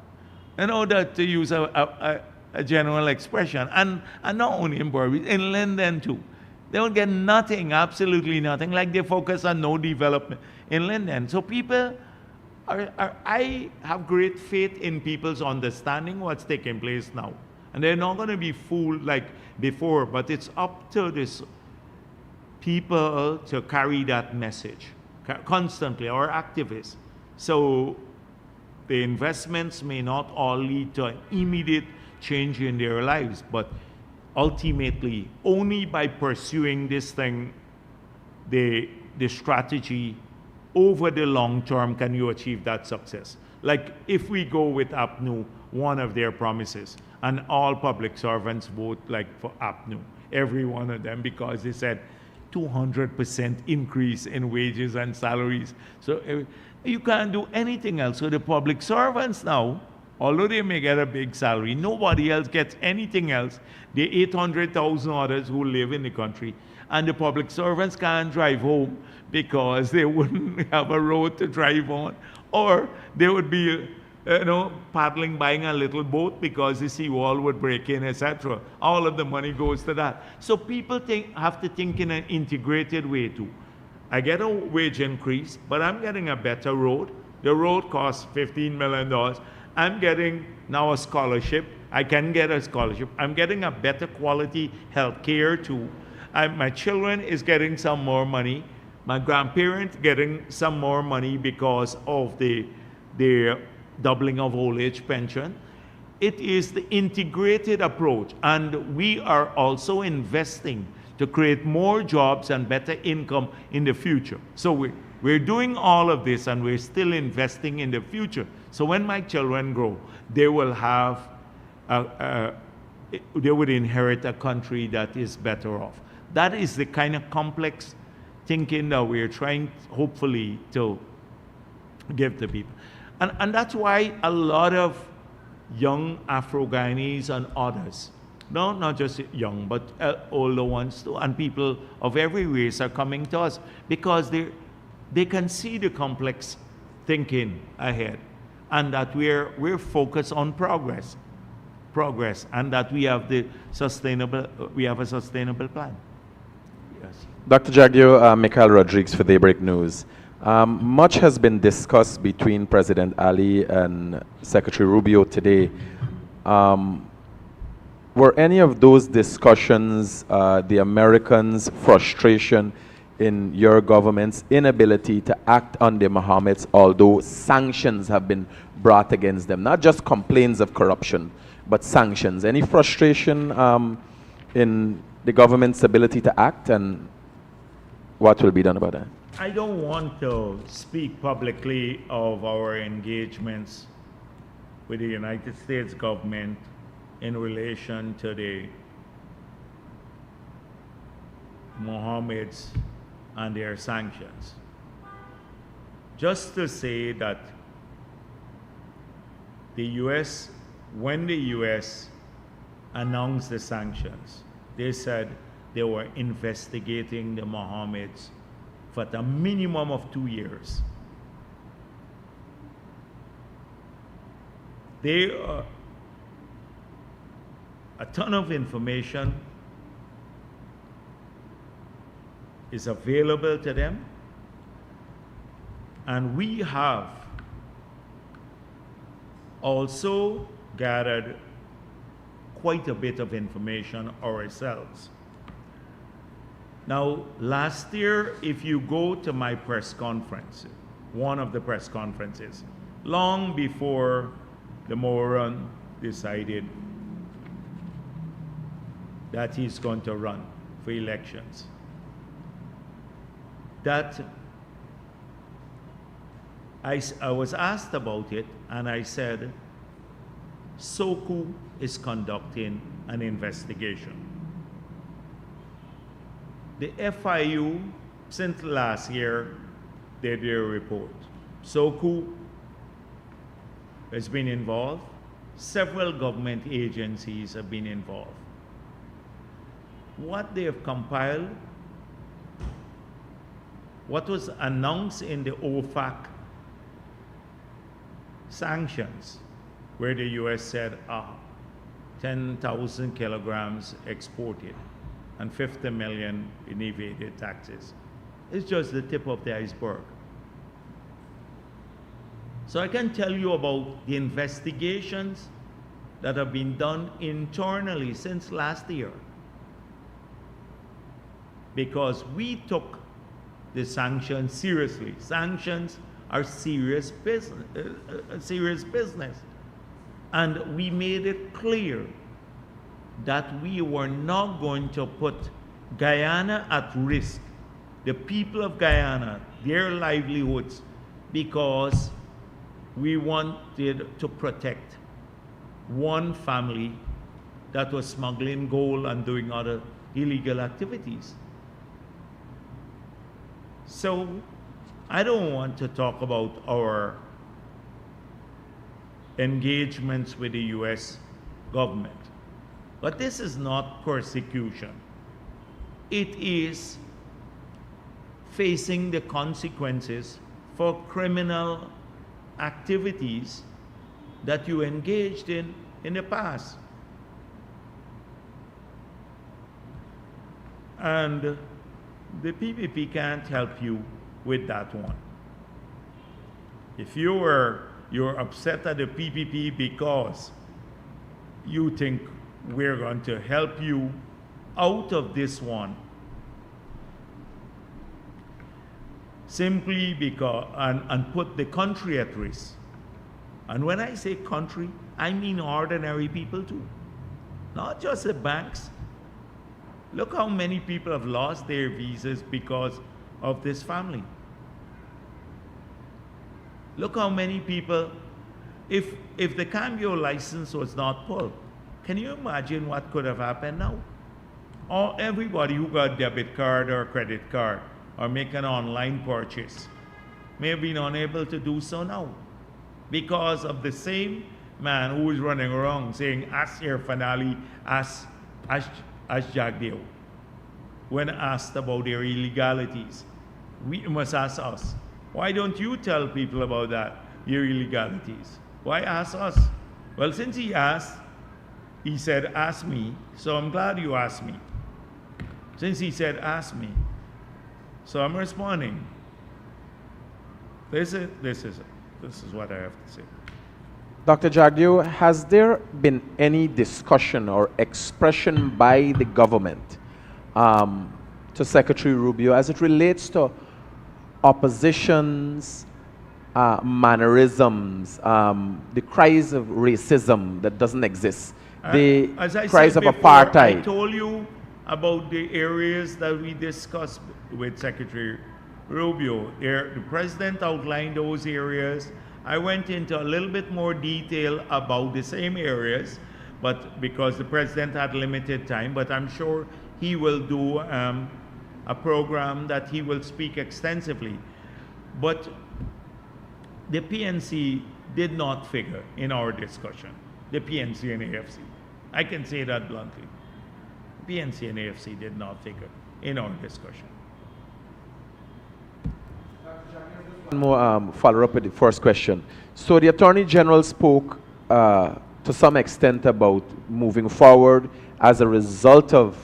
That to use a general expression. And not only in Berbice, in Linden too. They don't get nothing, absolutely nothing, like they focus on no development in Linden. So people I have great faith in people's understanding what's taking place now. And they're not going to be fooled like before, but it's up to this people to carry that message constantly, or activists. So the investments may not all lead to an immediate change in their lives, but ultimately, only by pursuing this thing, the strategy over the long term can you achieve that success. Like if we go with APNU, one of their promises, and all public servants vote like for APNU, every one of them, because they said 200% increase in wages and salaries. So you can't do anything else. So the public servants now, although they may get a big salary, nobody else gets anything else. The 800,000 others who live in the country, and the public servants can't drive home because they wouldn't have a road to drive on, or they would be paddling, buying a little boat because the seawall would break in, etc. All of the money goes to that. So people have to think in an integrated way too. I get a wage increase, but I'm getting a better road. The road costs $15 million. I'm getting now a scholarship. I can get a scholarship. I'm getting a better quality health care too. My children is getting some more money. My grandparents getting some more money because of the doubling of old age pension. It is the integrated approach, and we are also investing to create more jobs and better income in the future. So we're doing all of this, and we're still investing in the future. So when my children grow, they will have, they would inherit a country that is better off. That is the kind of complex thinking that we're trying, hopefully, to give to people. And that's why a lot of young Afro-Guyanese and others, not just young, but older ones too, and people of every race are coming to us because they can see the complex thinking ahead, and that we're focused on progress, and that we have a sustainable plan. Yes. Dr. Jagdeo, Mikhail Rodriguez for Daybreak News. Much has been discussed between President Ali and Secretary Rubio today. Were any of those discussions the Americans' frustration in your government's inability to act on the Mohammeds, although sanctions have been brought against them? Not just complaints of corruption, but sanctions. Any frustration in the government's ability to act, and what will be done about that? I don't want to speak publicly of our engagements with the United States government in relation to the Mohammeds and their sanctions. Just to say that the US, when the US announced the sanctions, they said they were investigating the Mohammeds for a minimum of 2 years. A ton of information is available to them, and we have also gathered quite a bit of information ourselves. Now, last year, if you go to my press conference, one of the press conferences, long before the moron decided that he's going to run for elections, that I was asked about it, and I said, SOCU is conducting an investigation. The FIU, since last year, did their report. SOCU has been involved. Several government agencies have been involved. What they have compiled, what was announced in the OFAC sanctions, where the US said, 10,000 kilograms exported and 50 million in evaded taxes. It's just the tip of the iceberg. So I can tell you about the investigations that have been done internally since last year, because we took the sanctions seriously. Sanctions are serious business. And we made it clear that we were not going to put Guyana at risk, the people of Guyana, their livelihoods, because we wanted to protect one family that was smuggling gold and doing other illegal activities. So I don't want to talk about our engagements with the US government. But this is not persecution. It is facing the consequences for criminal activities that you engaged in the past. And the PPP can't help you with that one. If you're upset at the PPP because you think we're going to help you out of this one, simply because, and put the country at risk. And when I say country, I mean ordinary people too, not just the banks. Look how many people have lost their visas because of this family. Look how many people, if the cambio license was not pulled, can you imagine what could have happened now? Or everybody who got debit card or credit card or make an online purchase may have been unable to do so now because of the same man who is running around saying, ask your finale, ask Jagdeo. When asked about their illegalities, we must ask us. Why don't you tell people about that, your illegalities? Why ask us? Well, since he asked, he said, ask me, so I'm glad you asked me. Since he said, ask me, so I'm responding. This is what I have to say. Dr. Jagdeo, has there been any discussion or expression by the government to Secretary Rubio as it relates to opposition's mannerisms, the cries of racism that doesn't exist, the cries of apartheid? I told you about the areas that we discussed with Secretary Rubio. The president outlined those areas. I went into a little bit more detail about the same areas, but because the president had limited time, but I'm sure he will do a program that he will speak extensively. But the PNC did not figure in our discussion, the PNC and AFC. I can say that bluntly. PNC and AFC did not figure in our discussion. One more follow-up with the first question. So the Attorney General spoke to some extent about moving forward as a result of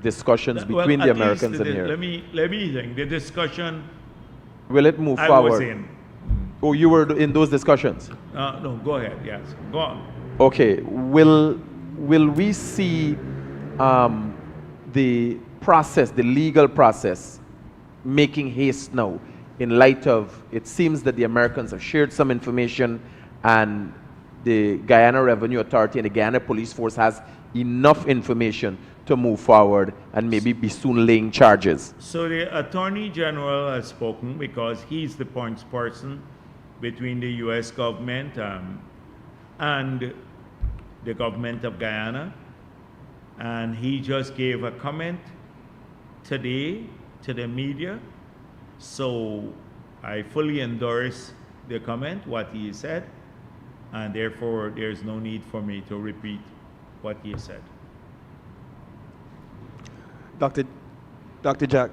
discussions between the Americans and here. Let me think. The discussion. Will it move forward? I was in. Oh, you were in those discussions? No, go ahead. Yes, go on. Okay. Will we see the process, the legal process, making haste now in light of, it seems that the Americans have shared some information and the Guyana Revenue Authority and the Guyana Police Force has enough information to move forward and maybe be soon laying charges? So the Attorney General has spoken because he's the points person between the U.S. government and the government of Guyana. And he just gave a comment today to the media. So I fully endorse the comment, what he said, and therefore there's no need for me to repeat what he said. Dr. Jack.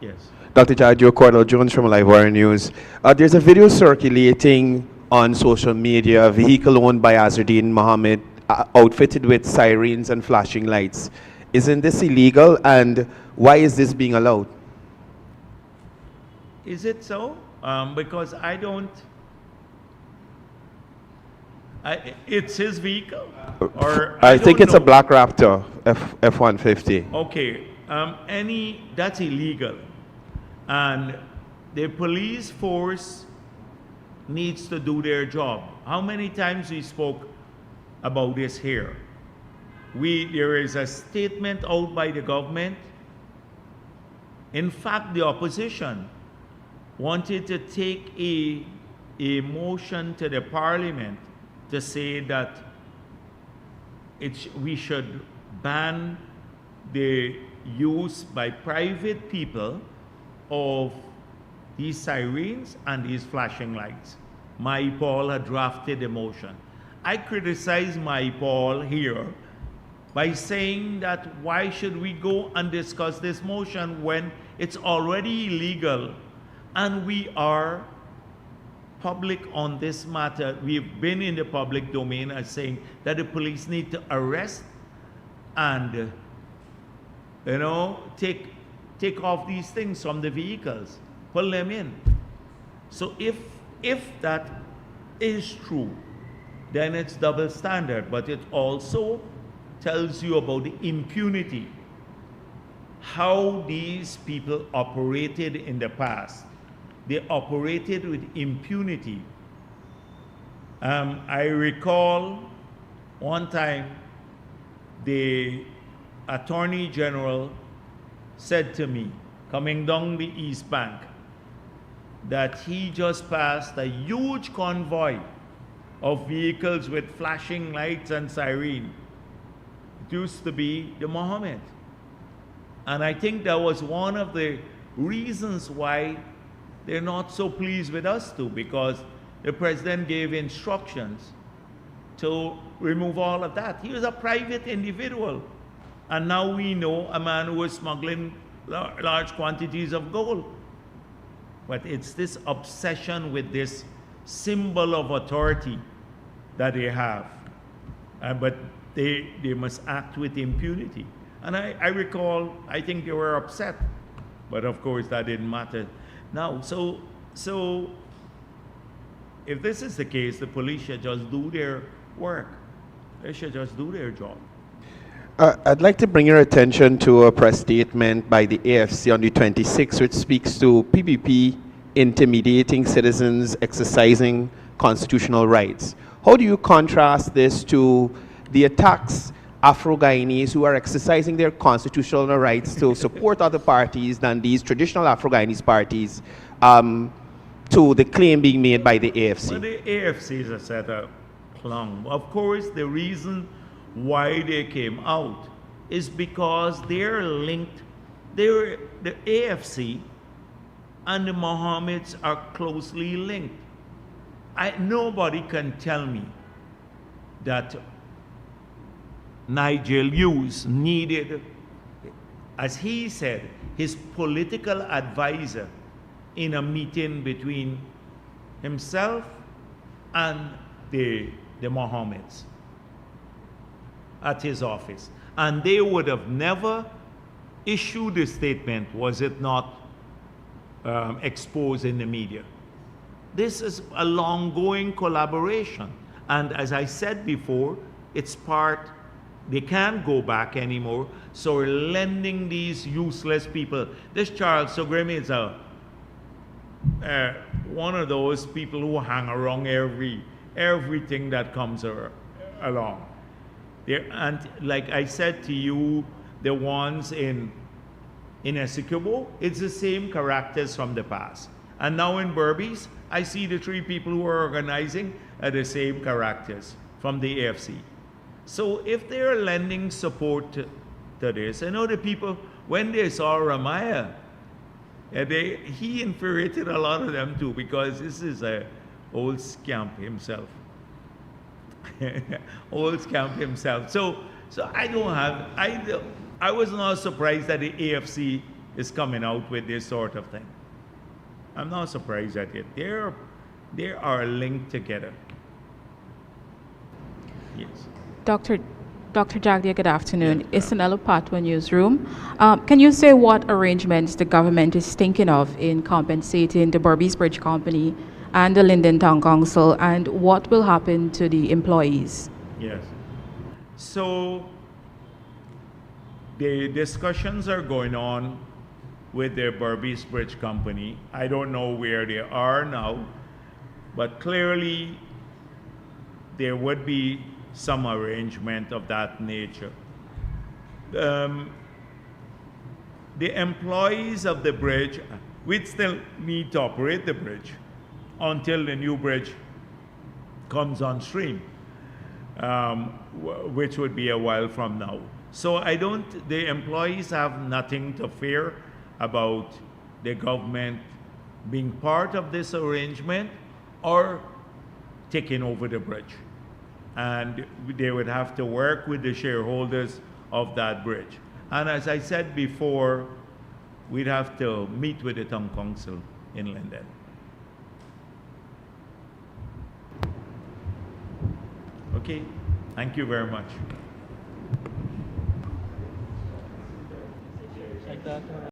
Yes. Dr. Jagdeo, Cordell Jones from Livewire News. There's a video circulating on social media, a vehicle owned by Azardine Mohammed, outfitted with sirens and flashing lights. Isn't this illegal, and why is this being allowed? Is it so? Because I don't. It's his vehicle, or I think it's a black Raptor F-150. Okay, that's illegal, and the police force needs to do their job. How many times we spoke about this here? There is a statement out by the government. In fact, the opposition wanted to take a motion to the parliament to say that we should ban the use by private people of these sirens and these flashing lights. My Paul had drafted a motion. I criticize my Paul here by saying that why should we go and discuss this motion when it's already illegal and we are public on this matter. We've been in the public domain as saying that the police need to arrest and, you know, take off these things from the vehicles, pull them in. So if that is true, then it's double standard, but it also tells you about the impunity, how these people operated in the past. They operated with impunity. I recall one time the Attorney General said to me, coming down the East Bank, that he just passed a huge convoy of vehicles with flashing lights and siren. It used to be the Mohammed. And I think that was one of the reasons why they're not so pleased with us too, because the president gave instructions to remove all of that. He was a private individual. And now we know a man who was smuggling large quantities of gold. But it's this obsession with this symbol of authority that they have. But they must act with impunity. And I recall, I think they were upset. But of course, that didn't matter. Now, so if this is the case, the police should just do their work. They should just do their job. I'd like to bring your attention to a press statement by the AFC on the 26th, which speaks to PPP intimidating citizens exercising constitutional rights. How do you contrast this to the attacks Afro-Guyanese who are exercising their constitutional rights to support other parties than these traditional Afro-Guyanese parties, to the claim being made by the AFC? Well, the AFC is a set of clown. Of course, the reason why they came out is because they're linked. The AFC and the Mohammeds are closely linked. Nobody can tell me that Nigel Hughes needed, as he said, his political advisor in a meeting between himself and the Mohammeds at his office. And they would have never issued a statement was it not exposed in the media. This is a long-going collaboration. And as I said before, it's part, they can't go back anymore, so we're lending these useless people. This Charles Sogremi is one of those people who hang around everything that comes along. And like I said to you, the ones in Essequibo, it's the same characters from the past. And now in Berbice, I see the three people who are organizing are the same characters from the AFC. So if they're lending support to this, I know the people, when they saw Ramaya, he infuriated a lot of them too, because this is an old scamp himself. Old scamp himself. So I was not surprised that the AFC is coming out with this sort of thing. I'm not surprised at it. They are linked together. Yes. Dr. Jagdeo, good afternoon. Yes, Isanello Patwa Newsroom. Can you say what arrangements the government is thinking of in compensating the Berbice Bridge Company and the Linden Town Council, and what will happen to the employees? Yes. So the discussions are going on with the Berbice Bridge Company. I don't know where they are now, but clearly there would be some arrangement of that nature. The employees of the bridge, we'd still need to operate the bridge until the new bridge comes on stream, which would be a while from now. So the employees have nothing to fear about the government being part of this arrangement or taking over the bridge. And they would have to work with the shareholders of that bridge. And as I said before, we'd have to meet with the town council in Linden. Okay, thank you very much.